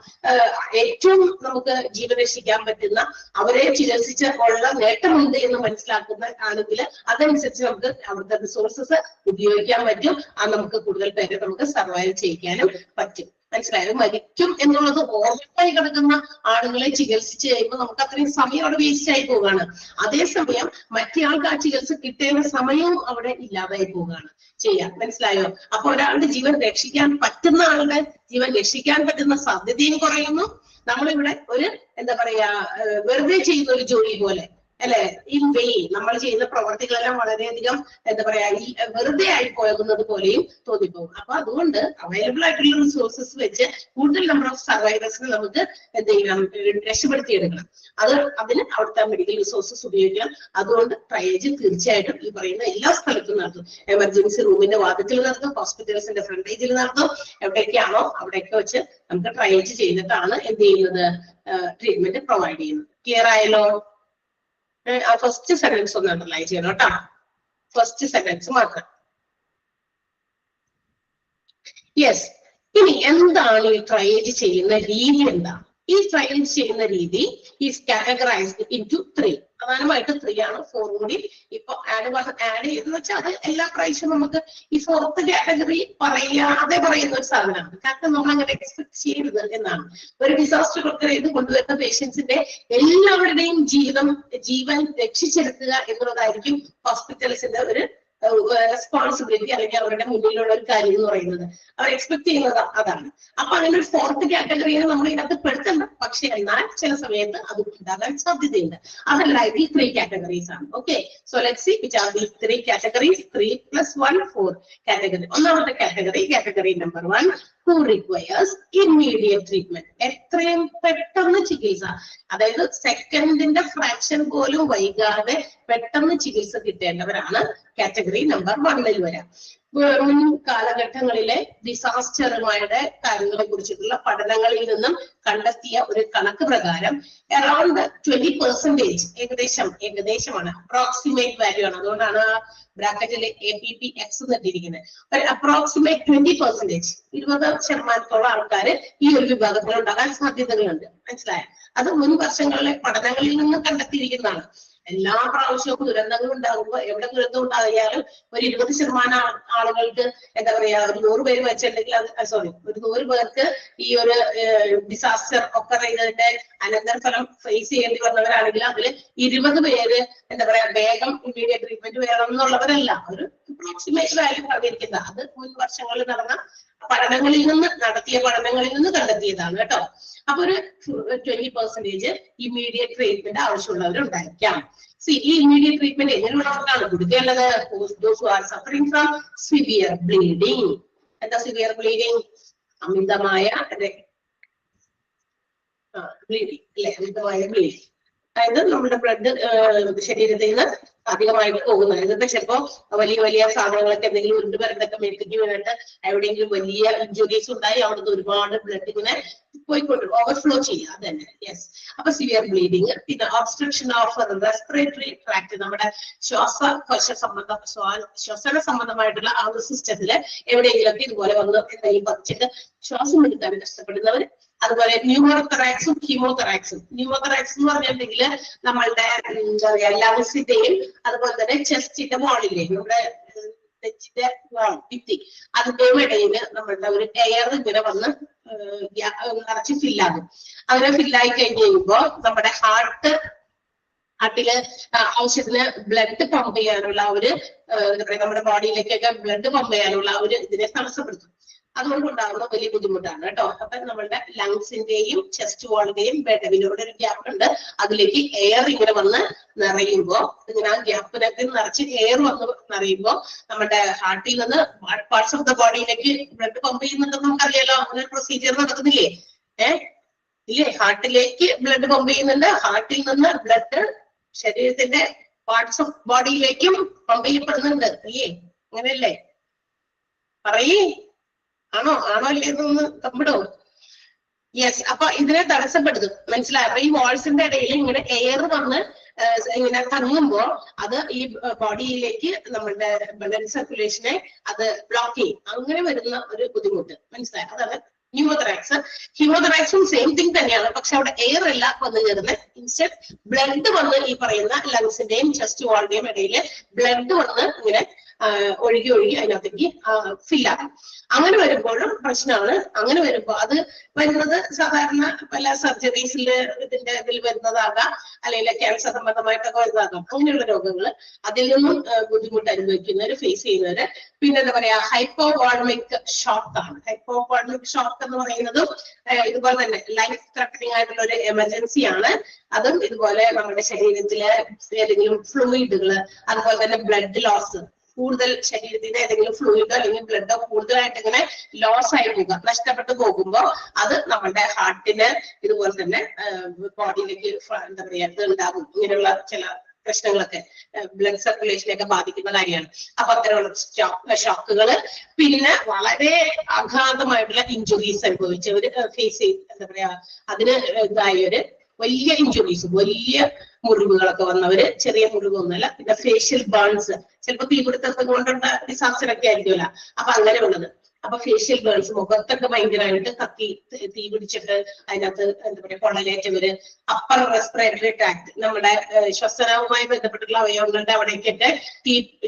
ഏറ്റവും നമുക്ക് ജീവൻ രക്ഷിക്കാൻ പറ്റുന്ന, അവരെ ചികിത്സിച്ച് ഉള്ള നേട്ടമുണ്ട് എന്ന് മനസ്സിലാക്കുന്ന ആണെങ്കിൽ അതനുസരിച്ച് നമുക്ക് അവിടുത്തെ റിസോഴ്സസ് ഉപയോഗിക്കാൻ പറ്റും. അത് നമുക്ക് കൂടുതൽ പേരെ നമുക്ക് സർവൈവ് ചെയ്യിക്കാനും പറ്റും. മനസ്സിലായോ? മരിക്കും എന്നുള്ളത് ഓർമ്മയായി കിടക്കുന്ന ആളുകളെ ചികിത്സിച്ച് കഴിയുമ്പോൾ നമുക്ക് അത്രയും സമയം അവിടെ വേസ്റ്റ് ആയി പോവുകയാണ്. അതേസമയം മറ്റേയാൾക്ക് ആ ചികിത്സ കിട്ടേണ്ട സമയവും അവിടെ ഇല്ലാതായി പോവുകയാണ് ചെയ്യാം. മനസ്സിലായോ? അപ്പൊ ഒരാളുടെ ജീവൻ രക്ഷിക്കാൻ പറ്റുന്ന ആളുടെ ജീവൻ രക്ഷിക്കാൻ പറ്റുന്ന സാധ്യതയും കുറയുന്നു. നമ്മളിവിടെ ഒരു എന്താ പറയാ വെറുതെ ചെയ്യുന്ന ഒരു ജോലി പോലെ അല്ലെ, ഇൻ വെയിൻ നമ്മൾ ചെയ്യുന്ന പ്രവർത്തികളെല്ലാം വളരെയധികം എന്താ പറയാ വെറുതെ ആയി പോകുന്നത് പോലെയും തോന്നിപ്പോകും. അപ്പൊ അതുകൊണ്ട് അവൈലബിൾ ആയിട്ടുള്ള റിസോഴ്സസ് വെച്ച് കൂടുതൽ നമ്പർ ഓഫ് സർവൈവേഴ്സിനെ നമുക്ക് എന്ത് ചെയ്യണം, രക്ഷപ്പെടുത്തിയെടുക്കണം. അതിന് അവിടുത്തെ മെഡിക്കൽ റിസോഴ്സസ് ഉപയോഗിക്കണം. അതുകൊണ്ട് ട്രയേജ് തീർച്ചയായിട്ടും ഈ പറയുന്ന എല്ലാ സ്ഥലത്തും നടത്തും. എമർജൻസി റൂമിന്റെ വാദത്തിൽ നടത്തും, ഹോസ്പിറ്റൽസിന്റെ ഫ്രണ്ടേജിൽ നടത്തും. എവിടെയൊക്കെയാണോ അവിടെയൊക്കെ വെച്ച് നമുക്ക് ട്രയേജ് ചെയ്തിട്ടാണ് എന്ത് ചെയ്യുന്നത്, ട്രീറ്റ്മെന്റ് പ്രൊവൈഡ് ചെയ്യുന്നത്. ക്ലിയർ ആയല്ലോ? ആ ഫസ്റ്റ് സെന്റൻസ് ഒന്ന് അണ്ടർലൈൻ ചെയ്യണം കേട്ടോ. ഫസ്റ്റ് സെന്റൻസ് മാത്രം. യെസ്. ഇനി എന്താണ് ഈ ട്രയേജ് ചെയ്യുന്ന രീതി? എന്താണ് ഈ ട്രയേജ് ചെയ്യുന്ന രീതി? Is categorised into 3. പ്രധാനമായിട്ട് 3 ആണ്. 4 കൂടി ഇപ്പൊ ആഡ് ചെയ്തെന്ന് വെച്ചാൽ അത് എല്ലാ പ്രാവശ്യവും നമുക്ക് ഈ 4th കാറ്റഗറി പറയാതെ പറയുന്ന ഒരു സാധനമാണ്. കാരണം നമ്മൾ അങ്ങനെ എക്സ്പെക്ട് ചെയ്യരുത് എന്നാണ്. ഒരു ഡിസാസ്റ്റർ പ്രിപ്പയർ ചെയ്ത് കൊണ്ടുവരുന്ന പേഷ്യൻസിന്റെ എല്ലാവരുടെയും ജീവൻ രക്ഷിച്ചെടുക്കുക എന്നുള്ളതായിരിക്കും ഹോസ്പിറ്റൽസിന്റെ ഒരു റെസ്പോൺസിബിലിറ്റി, അല്ലെങ്കിൽ അവരുടെ മുന്നിലുള്ള ഒരു കാര്യം എന്ന് പറയുന്നത്. അവർ എക്സ്പെക്ട് ചെയ്യുന്നത് അതാണ്. അപ്പൊ അങ്ങനെ ഒരു 4th കാറ്റഗറിയെ നമ്മൾ ഇതിനകത്ത് പെടുത്തണ്ട. പക്ഷെ എന്നാൽ ചില സമയത്ത് അത് ഉണ്ടാകാൻ സാധ്യതയുണ്ട്. അതല്ലായെങ്കിൽ 3 categories ആണ്. Okay, so let's see which are these 3 categories. 3 + 1 4 category. ഒന്നാമത്തെ category number 1, who requires immediate treatment. എത്രയും പെട്ടെന്ന് ചികിത്സ, അതായത് സെക്കൻഡിന്റെ ഫ്രാക്ഷൻ പോലും വൈകാതെ പെട്ടെന്ന് ചികിത്സ കിട്ടേണ്ടവരാണ് കാറ്റഗറി നമ്പർ 1ൽ വരാം. മുൻ കാലഘട്ടങ്ങളിലെ ഡിസാസ്റ്ററുകളുടെ കാര്യങ്ങളെ കുറിച്ചിട്ടുള്ള പഠനങ്ങളിൽ നിന്നും കണ്ടെത്തിയ ഒരു കണക്ക് പ്രകാരം അറൌണ്ട് 20%, ഏകദേശമാണ്, അപ്രോക്സിമേറ്റ് വാല്യൂ ആണ്. അതുകൊണ്ടാണ് ബ്രാക്കറ്റിൽ APPX എന്നിട്ടിരിക്കുന്നത്. ഒരു അപ്രോക്സിമേറ്റ് 20%, 20% ആൾക്കാർ ഈ ഒരു വിഭാഗത്തിൽ ഉണ്ടാകാൻ സാധ്യതകളുണ്ട്. മനസ്സിലായോ? അത് മുൻ വർഷങ്ങളിലെ പഠനങ്ങളിൽ നിന്ന് കണ്ടെത്തിയിരിക്കുന്നതാണ്. എല്ലാ പ്രാവശ്യവും ദുരന്തങ്ങൾ ഉണ്ടാകുമ്പോൾ എവിടെ ദുരന്തം ഉണ്ടായാലും ഒരു 20% ആളുകൾക്ക് എന്താ പറയാ, ഒരു 100 പേര് വെച്ചിട്ടുണ്ടെങ്കിൽ ഒരു 100 പേർക്ക് ഈ ഒരു ഡിസാസ്റ്റർ ഒക്കെ ചെയ്തതിന്റെ അനന്തരഫലം ഫേസ് ചെയ്യേണ്ടി വന്നവരാണെങ്കിൽ അതിൽ 20 പേര് എന്താ പറയാ വേഗം ഇമ്മീഡിയറ്റ് ട്രീറ്റ്മെന്റ് വേണം എന്നുള്ളവരല്ല. ഒരു അപ്രോക്സിമേറ്റ് വാല്യൂ പറഞ്ഞിരിക്കുന്നത് അത് മുൻ വർഷങ്ങളിൽ നടത്തിയ പഠനങ്ങളിൽ നിന്ന് കണ്ടെത്തിയതാണ് കേട്ടോ. അപ്പൊ ഒരു 20% ഇമ്മീഡിയറ്റ് ട്രീറ്റ്മെന്റ് ആവശ്യമുള്ളവരുണ്ടായിരിക്കാം. ഈ ഇമ്മീഡിയറ്റ് ട്രീറ്റ്മെന്റ് എങ്ങനെയുള്ളവർക്കാണ് കൊടുക്കേണ്ടത്? those who are suffering from severe bleeding. എന്താ സിവിയർ ബ്ലീഡിങ്? അമിതമായ ബ്ലീഡിങ് അല്ലെ, അമിതമായ ബ്ലീഡിങ്. അതായത് നമ്മുടെ ബ്ലഡ് ശരീരത്തിൽ നിന്ന് അധികമായിട്ട് പോകുന്നത്. ഇതിപ്പോ ചിലപ്പോ വലിയ സാധനങ്ങളൊക്കെ എന്തെങ്കിലും ഉരുണ്ടുപരണ്ടൊക്കെ മേടിക്കേണ്ടി വന്നിട്ട് എവിടെയെങ്കിലും വലിയ ഇഞ്ചുറീസ് ഉണ്ടായി അവിടുന്ന് ഒരുപാട് ബ്ലഡ് ഇങ്ങനെ പോയിക്കൊണ്ട് ഓവർഫ്ലോ ചെയ്യുക. അത് തന്നെ. യെസ്. അപ്പൊ സിവിയർ ബ്ലീഡിങ്, പിന്നെ ഒബ്സ്ട്രക്ഷൻ ഓഫ് റെസ്പിറേറ്ററി ട്രാക്ട്, നമ്മുടെ ശ്വസന സംബന്ധമായിട്ടുള്ള ആ ഒരു സിസ്റ്റത്തില് എവിടെയെങ്കിലൊക്കെ ഇതുപോലെ വന്ന് എന്തെങ്കിലും പറിച്ചിട്ട് ശ്വാസം എടുക്കാൻ കഷ്ടപ്പെടുന്നവര്. അതുപോലെ ന്യൂമോതൊറാക്സും കീമോതൊറാക്സും. ന്യൂമോതൊറാക്സ് എന്ന് പറഞ്ഞിട്ടുണ്ടെങ്കിൽ നമ്മളുടെ എന്താ പറയാ ലങ്സിന്റെയും അതുപോലെ തന്നെ ചെസ്റ്റിന്റെ മോളിലെയും നമ്മുടെ നെഞ്ചിന്റെ ഭിത്തി അതിന്റെയും ഇടയിൽ നമ്മളുടെ ഒരു എയർ ഇങ്ങനെ വന്ന് നിറച്ച് ഫില്ലാകും. അങ്ങനെ ഫില്ലായി കഴിഞ്ഞ് കഴിയുമ്പോൾ നമ്മുടെ ഹാർട്ടില് ആവശ്യത്തിന് ബ്ലഡ് പമ്പ് ചെയ്യാനുള്ള ഒരു എന്താ പറയാ നമ്മുടെ ബോഡിയിലേക്കൊക്കെ ബ്ലഡ് പമ്പ് ചെയ്യാനുള്ള ഒരു ഇതിനെ തടസ്സപ്പെടുത്തും. അതുകൊണ്ടുണ്ടാകുന്ന വലിയ ബുദ്ധിമുട്ടാണ് കേട്ടോ. അപ്പൊ നമ്മളുടെ ലങ്സിന്റെയും ചെസ്റ്റ് വാളിന്റെയും ഇവിടെ ഒരു ഗ്യാപ്പ് ഉണ്ട്. അതിലേക്ക് എയർ ഇങ്ങനെ വന്ന് നിറയുമ്പോ ഇങ്ങനെ ആ ഗ്യാപ്പിനൊക്കെ നിറച്ച് എയർ വന്ന് നിറയുമ്പോ നമ്മുടെ ഹാർട്ടിൽ നിന്ന് പാർട്സ് ഓഫ് ദ ബോഡിയിലേക്ക് ബ്ലഡ് പമ്പ് ചെയ്യുന്നുണ്ടെന്ന് നമുക്കറിയാലോ. അങ്ങനെ ഒരു പ്രൊസീജിയർ നടക്കുന്നില്ലേ? ഇല്ലേ? ഹാർട്ടിലേക്ക് ബ്ലഡ് പമ്പ് ചെയ്യുന്നുണ്ട്. ഹാർട്ടിൽ നിന്ന് ബ്ലഡ് ശരീരത്തിന്റെ പാർട്സ് ഓഫ് ബോഡിയിലേക്കും പമ്പ് ചെയ്യപ്പെടുന്നുണ്ട്. ഇല്ലേ? അങ്ങനെയല്ലേ? പറയേ, ആണോ അല്ലേ എന്നൊന്ന് തമ്മിടോ? യെസ്. അപ്പൊ ഇതിനെ തടസ്സപ്പെടുത്തും, മനസ്സിലായോ? അപ്പൊ ഈ വാൾസിന്റെ ഇടയിൽ ഇങ്ങനെ എയർ വന്ന് ഇങ്ങനെ തങ്ങുമ്പോ അത് ഈ ബോഡിയിലേക്ക് നമ്മളുടെ ബ്ലഡ് സർക്കുലേഷനെ അത് ബ്ലോക്ക് ചെയ്യും. അങ്ങനെ വരുന്ന ഒരു ബുദ്ധിമുട്ട്, മനസ്സിലായോ? അതാണ് ന്യൂമോതറാക്സ്. ഹ്യൂമോതറാക്സും സെയിം തിങ് തന്നെയാണ്, പക്ഷെ അവിടെ എയർ അല്ല വന്നു ചേർന്ന്, ഇൻസ്റ്റെഡ് ബ്ലഡ് വന്ന് ഈ പറയുന്ന ലങ്സിന്റെയും ചെസ്റ്റ് വാളിന്റെയും ഇടയിൽ ബ്ലഡ് വന്ന് ഇങ്ങനെ ഒഴുകി അതിനകത്തേക്ക് ഫില്ലാകും. അങ്ങനെ വരുമ്പോഴും പ്രശ്നമാണ്. അങ്ങനെ വരുമ്പോ അത് വരുന്നത് സാധാരണ പല സർജറീസിൽ ഇതിൽ വരുന്നതാകാം, അല്ലെങ്കിൽ ക്യാൻസർ സംബന്ധമായിട്ടൊക്കെ വരുന്നതാകാം. അങ്ങനെയുള്ള രോഗങ്ങൾ, അതിൽ നിന്നും ബുദ്ധിമുട്ട് അനുഭവിക്കുന്നവര്, ഫേസ് ചെയ്യുന്നവര്. പിന്നെ എന്താ പറയാ, ഹൈപ്പോവോളമിക് ഷോക്ക് ആണ്. ഹൈപ്പോവോളമിക് ഷോക്ക് എന്ന് പറയുന്നതും ഇതുപോലെ തന്നെ ലൈഫ് ത്രെട്ടനിങ് ആയിട്ടുള്ള ഒരു എമർജൻസി ആണ്. അതും ഇതുപോലെ നമ്മുടെ ശരീരത്തിലെ ഏതെങ്കിലും ഫ്ലൂയിഡുകള്, അതുപോലെ തന്നെ ബ്ലഡ് ലോസ്, കൂടുതൽ ശരീരത്തിന്റെ ഏതെങ്കിലും ഫ്ലൂയിഡോ അല്ലെങ്കിൽ ബ്ലഡോ കൂടുതലായിട്ട് ഇങ്ങനെ ലോസ് ആയി പോകുക, നഷ്ടപ്പെട്ടു പോകുമ്പോ അത് നമ്മുടെ ഹാർട്ടിന് ഇതുപോലെ തന്നെ ബോഡിയിലേക്ക് എന്താ പറയാ ഇത് ഉണ്ടാകും. ഇങ്ങനെയുള്ള ചില പ്രശ്നങ്ങളൊക്കെ ബ്ലഡ് സർക്കുലേഷനെയൊക്കെ ബാധിക്കുന്ന കാര്യമാണ്. അപ്പൊ അത്തരമുള്ള ഷോക്കുകള്, പിന്നെ വളരെ അഗാധമായിട്ടുള്ള ഇഞ്ചുറീസ് അനുഭവിച്ചവര്, ഫേസ് ചെയ്ത് എന്താ പറയാ അതിന് ഇതായവര്, വലിയ ഇഞ്ചുറീസ്, വലിയ മുറിവുകളൊക്കെ വന്നവര്, ചെറിയ മുറിവൊന്നുമല്ല. പിന്നെ ഫേഷ്യൽ ബേൺസ്, ചിലപ്പോൾ തീപിടുത്തത്തെ കൊണ്ടുള്ള ഡിസാസ്റ്റർ ഒക്കെ ആയിരിക്കുമല്ലോ, അപ്പൊ അങ്ങനെ ഉള്ളത്. അപ്പൊ ഫേഷ്യൽ ബേൺസ്, മുഖത്തൊക്കെ ഭയങ്കരമായിട്ട് കത്തി തീ പിടിച്ചിട്ട് അതിനകത്ത് എന്താ പറയാ പൊള്ളലേറ്റവര്, അപ്പർ റെസ്പിറേറ്ററി ട്രാക്ട്, നമ്മുടെ ശ്വസനവുമായി ബന്ധപ്പെട്ടുള്ള അവയവങ്ങളുടെ അവിടേക്കൊക്കെ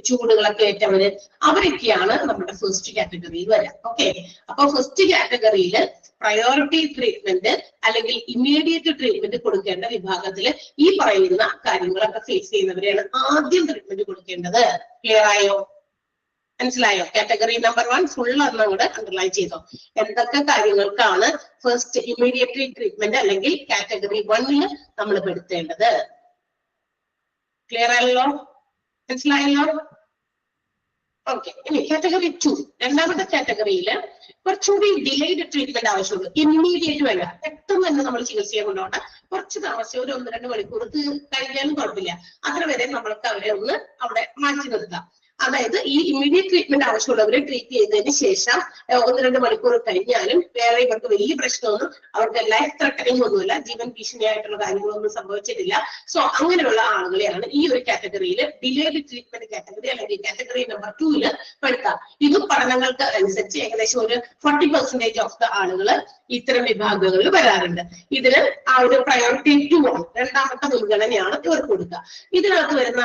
ചൂടുകളൊക്കെ ഏറ്റവര്, അവരൊക്കെയാണ് നമ്മുടെ ഫസ്റ്റ് കാറ്റഗറിയിൽ വരാം. ഓക്കെ. അപ്പൊ ഫസ്റ്റ് കാറ്റഗറിയിൽ പ്രയോറിറ്റി ട്രീറ്റ്മെന്റ് അല്ലെങ്കിൽ ഇമ്മീഡിയറ്റ് ട്രീറ്റ്മെന്റ് കൊടുക്കേണ്ട വിഭാഗത്തില് ഈ പറയുന്ന കാര്യങ്ങളൊക്കെ ഫേസ് ചെയ്യുന്നവരെയാണ് ആദ്യം ട്രീറ്റ്മെന്റ് കൊടുക്കേണ്ടത്. ക്ലിയർ ആയോ? മനസ്സിലായോ? കാറ്റഗറി നമ്പർ 1 ഫുൾ കൂടെ അണ്ടർലൈൻ ചെയ്തോ. എന്തൊക്കെ കാര്യങ്ങൾക്കാണ് ഫസ്റ്റ് ഇമ്മീഡിയറ്റ് ട്രീറ്റ്മെന്റ് അല്ലെങ്കിൽ കാറ്റഗറി 1 നമ്മൾ പെടുത്തേണ്ടത്? ക്ലിയർ ആയല്ലോ? മനസ്സിലായല്ലോ? ഓക്കെ. ഇനി കാറ്റഗറി 2, രണ്ടാമത്തെ കാറ്റഗറിയിൽ കുറച്ചുകൂടി ഡിലേഡ് ട്രീറ്റ്മെന്റ് ആവശ്യമുള്ളൂ. ഇമ്മീഡിയറ്റ് വേണ്ട, പെട്ടെന്ന് തന്നെ നമ്മൾ ചികിത്സയെ കൊണ്ടുപോകണ്ട. കുറച്ച് താമസിച്ച് ഒരു 1-2 മണിക്കൂർ കഴിഞ്ഞാലും കുഴപ്പമില്ല. അത്ര വരെ നമ്മൾക്ക് അവരെ ഒന്ന് അവിടെ മാറ്റി നിർത്താം. അതായത് ഈ ഇമ്മീഡിയറ്റ് ട്രീറ്റ്മെന്റ് ആവശ്യമുള്ളവരെ ട്രീറ്റ് ചെയ്തതിന് ശേഷം 1-2 മണിക്കൂർ കഴിഞ്ഞാലും വേറെ ഇവർക്ക് വലിയ പ്രശ്നമൊന്നും, അവർക്ക് ലൈഫ് ത്രെട്ടനിങ് ഒന്നുമില്ല, ജീവൻ ഭീഷണിയായിട്ടുള്ള കാര്യങ്ങളൊന്നും സംഭവിച്ചിട്ടില്ല. സോ അങ്ങനെയുള്ള ആളുകളെയാണ് ഈ ഒരു കാറ്റഗറിയിൽ ഡിലേഡ് ട്രീറ്റ്മെന്റ് കാറ്റഗറി അല്ലെങ്കിൽ കാറ്റഗറി നമ്പർ 2 പെടുത്താം. ഇതും പഠനങ്ങൾക്ക് അനുസരിച്ച് ഏകദേശം ഒരു 40% ഓഫ് ദ ആളുകൾ ഇത്തരം വിഭാഗങ്ങളിൽ വരാറുണ്ട്. ഇതിന് ആ ഒരു പ്രയോറിറ്റി 2 ആണ്, രണ്ടാമത്തെ മുൻഗണനയാണ് ഇവർക്ക് കൊടുക്കുക. ഇതിനകത്ത് വരുന്ന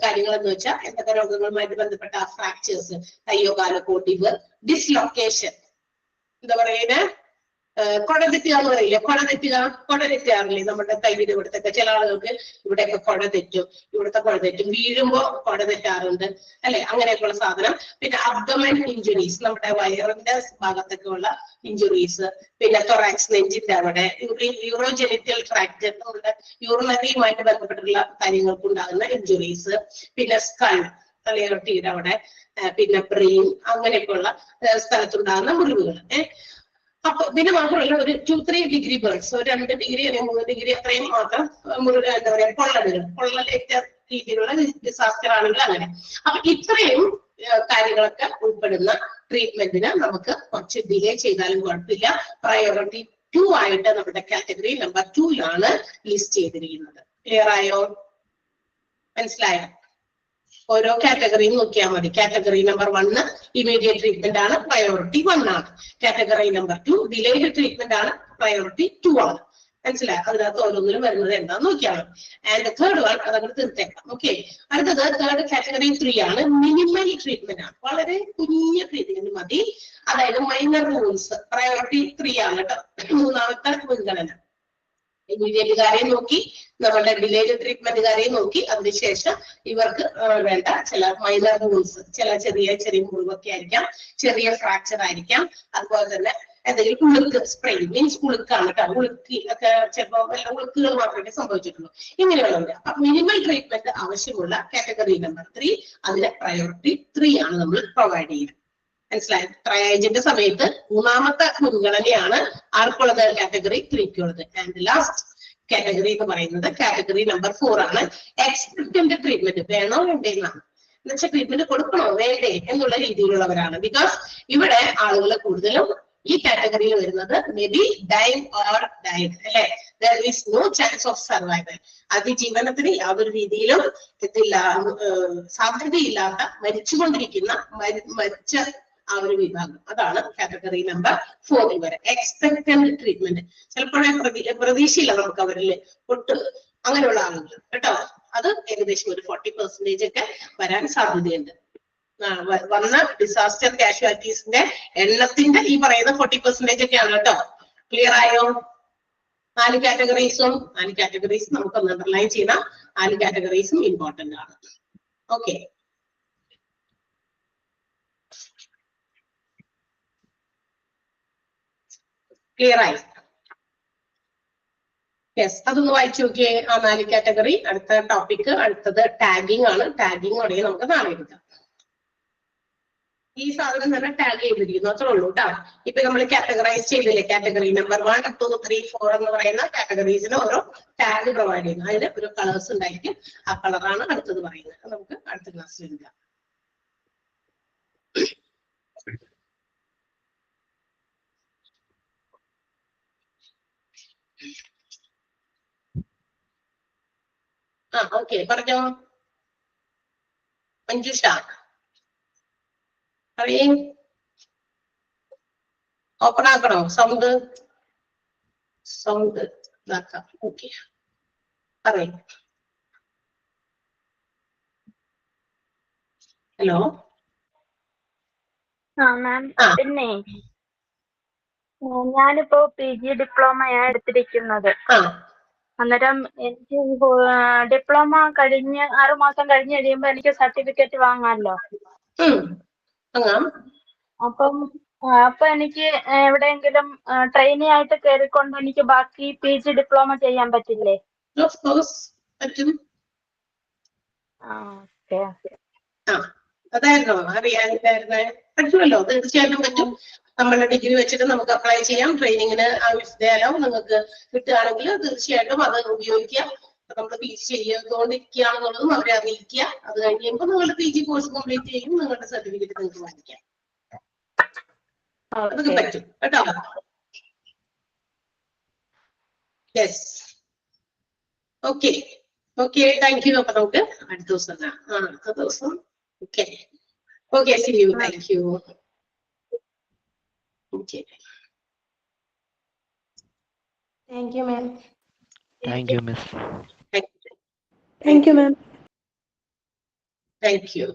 കാര്യങ്ങൾ എന്ന് വെച്ചാൽ എന്തൊക്കെ രോഗങ്ങളുമായിട്ട് ബന്ധപ്പെട്ട ഫ്രാക്ചേഴ്സ്, കയ്യോ കാലോ പൊട്ടിവ്, ഡിസ്ലൊക്കേഷൻ, എന്താ പറയുന്നത്, കൊടതെറ്റുക എന്ന് പറയില്ലേ, കൊടതെറ്റാറില്ലേ നമ്മുടെ കൈയുടെ ഇവിടത്തൊക്കെ ചില ആളുകൾക്ക് ഇവിടെയൊക്കെ കൊട തെറ്റും, വീഴുമ്പോ കൊട തെറ്റാറുണ്ട് അല്ലെ, അങ്ങനെയൊക്കെയുള്ള സാധനം. പിന്നെ അബ്ഡോമൻ ഇഞ്ചുറീസ്, നമ്മുടെ വയറിന്റെ ഭാഗത്തൊക്കെ ഉള്ള ഇഞ്ചുറീസ്, പിന്നെ തൊറാക്സ്, നെഞ്ചിന്റെ അവിടെ, യൂറോജെനിറ്റൽ ട്രാക്ട്, നമ്മുടെ യൂറിനറിയുമായിട്ട് ബന്ധപ്പെട്ടുള്ള കാര്യങ്ങൾക്ക് ഉണ്ടാകുന്ന ഇഞ്ചുറീസ്, പിന്നെ സ്കൾ, തലയോട്ടിയുടെ അവിടെ, പിന്നെ ബ്രെയിൻ, അങ്ങനെയൊക്കെയുള്ള സ്ഥലത്തുണ്ടാകുന്ന മുറിവുകൾ. അപ്പൊ പിന്നെ മാത്രമല്ല ഒരു 2-3 ഡിഗ്രി ബേൺസ്, ഒരു 2 ഡിഗ്രി അല്ലെങ്കിൽ 3 ഡിഗ്രി അത്രയും മാത്രം എന്താ പറയാ പൊള്ളലേറ്റ രീതിയിലുള്ള ഡിസാസ്റ്റർ ആണെങ്കിൽ അങ്ങനെ. അപ്പൊ ഇത്രയും കാര്യങ്ങളൊക്കെ ഉൾപ്പെടുന്ന ട്രീറ്റ്മെന്റിന് നമുക്ക് കുറച്ച് ഡിലേ ചെയ്താലും കുഴപ്പമില്ല. പ്രയോറിറ്റി 2 ആയിട്ട് നമ്മുടെ കാറ്റഗറി നമ്പർ 2 ലിസ്റ്റ് ചെയ്തിരിക്കുന്നത്. ക്ലിയർ ആയോ? മനസ്സിലായോ? ഓരോ കാറ്റഗറിയും നോക്കിയാൽ മതി. കാറ്റഗറി നമ്പർ 1 ഇമീഡിയറ്റ് ട്രീറ്റ്മെന്റ് ആണ്, പ്രയോറിറ്റി 1 ആണ്. കാറ്റഗറി നമ്പർ 2 ഡിലേഡ് ട്രീറ്റ്മെന്റ് ആണ്, പ്രയോറിറ്റി 2 ആണ്. മനസ്സിലായോ? അതിനകത്ത് ഓരോന്നിലും വരുന്നത് എന്താന്ന് നോക്കിയാൽ മതി. ആൻഡ് തേർഡ് വൺ അതങ്ങനെ തീർത്തേക്കാം. ഓക്കെ. അടുത്തത് തേർഡ് കാറ്റഗറി 3 ആണ്, മിനിമൽ ട്രീറ്റ്മെന്റ് ആണ്, വളരെ കുഞ്ഞ ട്രീറ്റ്മെന്റ് മതി. അതായത് മൈനർ വൂൺസ്, പ്രയോറിറ്റി 3 ആണ് കേട്ടോ, മൂന്നാമത്തെ മുൻഗണന. ഇമ്മീഡിയറ്റുകാരെയും നോക്കി, നമ്മളുടെ ഡിലേഡ് ട്രീറ്റ്മെന്റുകാരെയും നോക്കി, അതിനുശേഷം ഇവർക്ക് വേണ്ട ചില മൈനർ വൂൺസ്, ചില ചെറിയ മുറിവൊക്കെ ആയിരിക്കാം, ചെറിയ ഫ്രാക്ചർ ആയിരിക്കാം, അതുപോലെ തന്നെ എന്തെങ്കിലും ഉളുക്ക്, സ്പ്രെയിൻ മീൻസ് ഉളുക്കാണ് കേട്ടോ, ഉളുക്കി ഒക്കെ ചിലപ്പോൾ ഉളുക്കുകൾ മാത്രമേ സംഭവിച്ചിട്ടുള്ളൂ. ഇങ്ങനെയുള്ളവര് അപ്പൊ മിനിമൽ ട്രീറ്റ്മെന്റ് ആവശ്യമുള്ള കാറ്റഗറി നമ്പർ 3, അതിന് പ്രയോറിറ്റി 3 ആണ് നമ്മൾ പ്രൊവൈഡ് ചെയ്യുന്നത്. മനസ്സിലായി? ട്രയേജിന്റെ സമയത്ത് മൂന്നാമത്തെ മുൻഗണനയാണ് ആർക്കുള്ളത്? കാറ്റഗറി 3ക്കുള്ളത്. ആൻഡ് ലാസ്റ്റ് കാറ്റഗറി എന്ന് പറയുന്നത് കാറ്റഗറി നമ്പർ 4 ആണ്, എക്സ്പെക്ടന്റ് ട്രീറ്റ്മെന്റ്. വേണോ വേണ്ടെന്നാണ്. എന്നുവെച്ചാൽ ട്രീറ്റ്മെന്റ് കൊടുക്കണോ വേണ്ടേ എന്നുള്ള രീതിയിലുള്ളവരാണ്. ബിക്കോസ് ഇവിടെ ആളുകൾ കൂടുതലും ഈ കാറ്റഗറിയിൽ വരുന്നത് may be dying or died അല്ലെ. There is no chance of survival. അതിജീവനത്തിന് യാതൊരു രീതിയിലും സാധ്യതയില്ലാത്ത മരിച്ചുകൊണ്ടിരിക്കുന്ന മരിച്ച ആ ഒരു വിഭാഗം, അതാണ് കാറ്റഗറി നമ്പർ 4 വരെ. എക്സ്പെക്ടന്റ് ട്രീറ്റ്മെന്റ് ചിലപ്പോഴേ പ്രതീക്ഷയില്ല നമുക്ക് അവരിൽ ഒട്ട് അങ്ങനെയുള്ള ആളുകൾ കേട്ടോ. അത് ഏകദേശം ഒരു 40% ഒക്കെ വരാൻ സാധ്യതയുണ്ട്. വന്ന ഡിസാസ്റ്റർ കാഷ്വാലിറ്റീസിന്റെ എണ്ണത്തിന്റെ ഈ പറയുന്ന 40% ഒക്കെയാണ് കേട്ടോ. ക്ലിയർ ആയോ? 4 കാറ്റഗറീസും നമുക്കൊന്ന് അണ്ടർലൈൻ ചെയ്യണം. 4 കാറ്റഗറീസും ഇമ്പോർട്ടന്റ് ആണ്. ഓക്കെ, ക്ലിയർ ആയി? യെസ്, അതൊന്ന് വായിച്ചു നോക്കിയേ ആ 4 കാറ്റഗറി. അടുത്ത ടോപ്പിക് അടുത്തത് ടാഗിങ് ആണ്. ടാഗിങ് ഉടനെ നമുക്ക് നാളെ എടുക്കാം. ഈ സാധനം തന്നെ ടാഗ് ചെയ്തിരിക്കുന്നു, അത്രേ ഉള്ളൂ കേട്ടോ. ഇപ്പൊ നമ്മൾ കാറ്റഗറൈസ് ചെയ്തില്ലേ, കാറ്റഗറി നമ്പർ 1, 2, 3, 4 എന്ന് പറയുന്ന കാറ്റഗറീസിന് ഓരോ ടാഗ് പ്രൊവൈഡ് ചെയ്യുന്നു. അതിന് ഒരു കളേഴ്സ് ഉണ്ടായിരിക്കും. ആ കളറാണ് അടുത്തത് പറയുന്നത്. നമുക്ക് അടുത്ത ക്ലാസ്സിൽ എടുക്കാം. ഓക്കെ, പറഞ്ഞോ മഞ്ജുഷ, പറയേ. ഓപ്പൺ ആക്കണോ? സൗണ്ട് ഇതാക്കാം. ഓക്കെ, പറയേ. ഹലോ. മാം, പിന്നെ ഞാനിപ്പോ PG ഡിപ്ലോമയാ എടുത്തിരിക്കുന്നത്. അന്നേരം എനിക്ക് ഡിപ്ലോമ കഴിഞ്ഞ് 6 മാസം കഴിഞ്ഞ് കഴിയുമ്പോ എനിക്ക് സർട്ടിഫിക്കറ്റ് വാങ്ങാമല്ലോ. അപ്പൊ എനിക്ക് എവിടെയെങ്കിലും ട്രെയിനി ആയിട്ട് കയറിക്കൊണ്ട് എനിക്ക് ബാക്കി PG ഡിപ്ലോമ ചെയ്യാൻ പറ്റില്ലേ? അതായിരുന്നോ അറിയാനില്ലായിരുന്നേ? പറ്റുമല്ലോ, തീർച്ചയായിട്ടും പറ്റും. നമ്മളുടെ ഡിഗ്രി വെച്ചിട്ട് നമുക്ക് അപ്ലൈ ചെയ്യാം. ട്രെയിനിങ്ങിന് ആവശ്യമായാലും നിങ്ങൾക്ക് കിട്ടുകയാണെങ്കിൽ തീർച്ചയായിട്ടും അത് ഉപയോഗിക്കാം. നമ്മൾ PG ചെയ്തുകൊണ്ടിരിക്കുകയാണെന്നുള്ളതും അവരെ അറിയിക്കുക. അത് കഴിയുമ്പോൾ നിങ്ങളുടെ PG കോഴ്സ് കംപ്ലീറ്റ് ചെയ്യും, നിങ്ങളുടെ സർട്ടിഫിക്കറ്റ് നിങ്ങൾക്ക് വാങ്ങിക്കാം. അതൊക്കെ പറ്റും കേട്ടോ. Yes, okay okay, thank you. അപ്പൊ നമുക്ക് അടുത്ത ദിവസം അടുത്ത ദിവസം okay okay, see you. Thank you. Okay, Thank you, ma'am. Thank you, Miss. Thank you, ma'am. Thank U.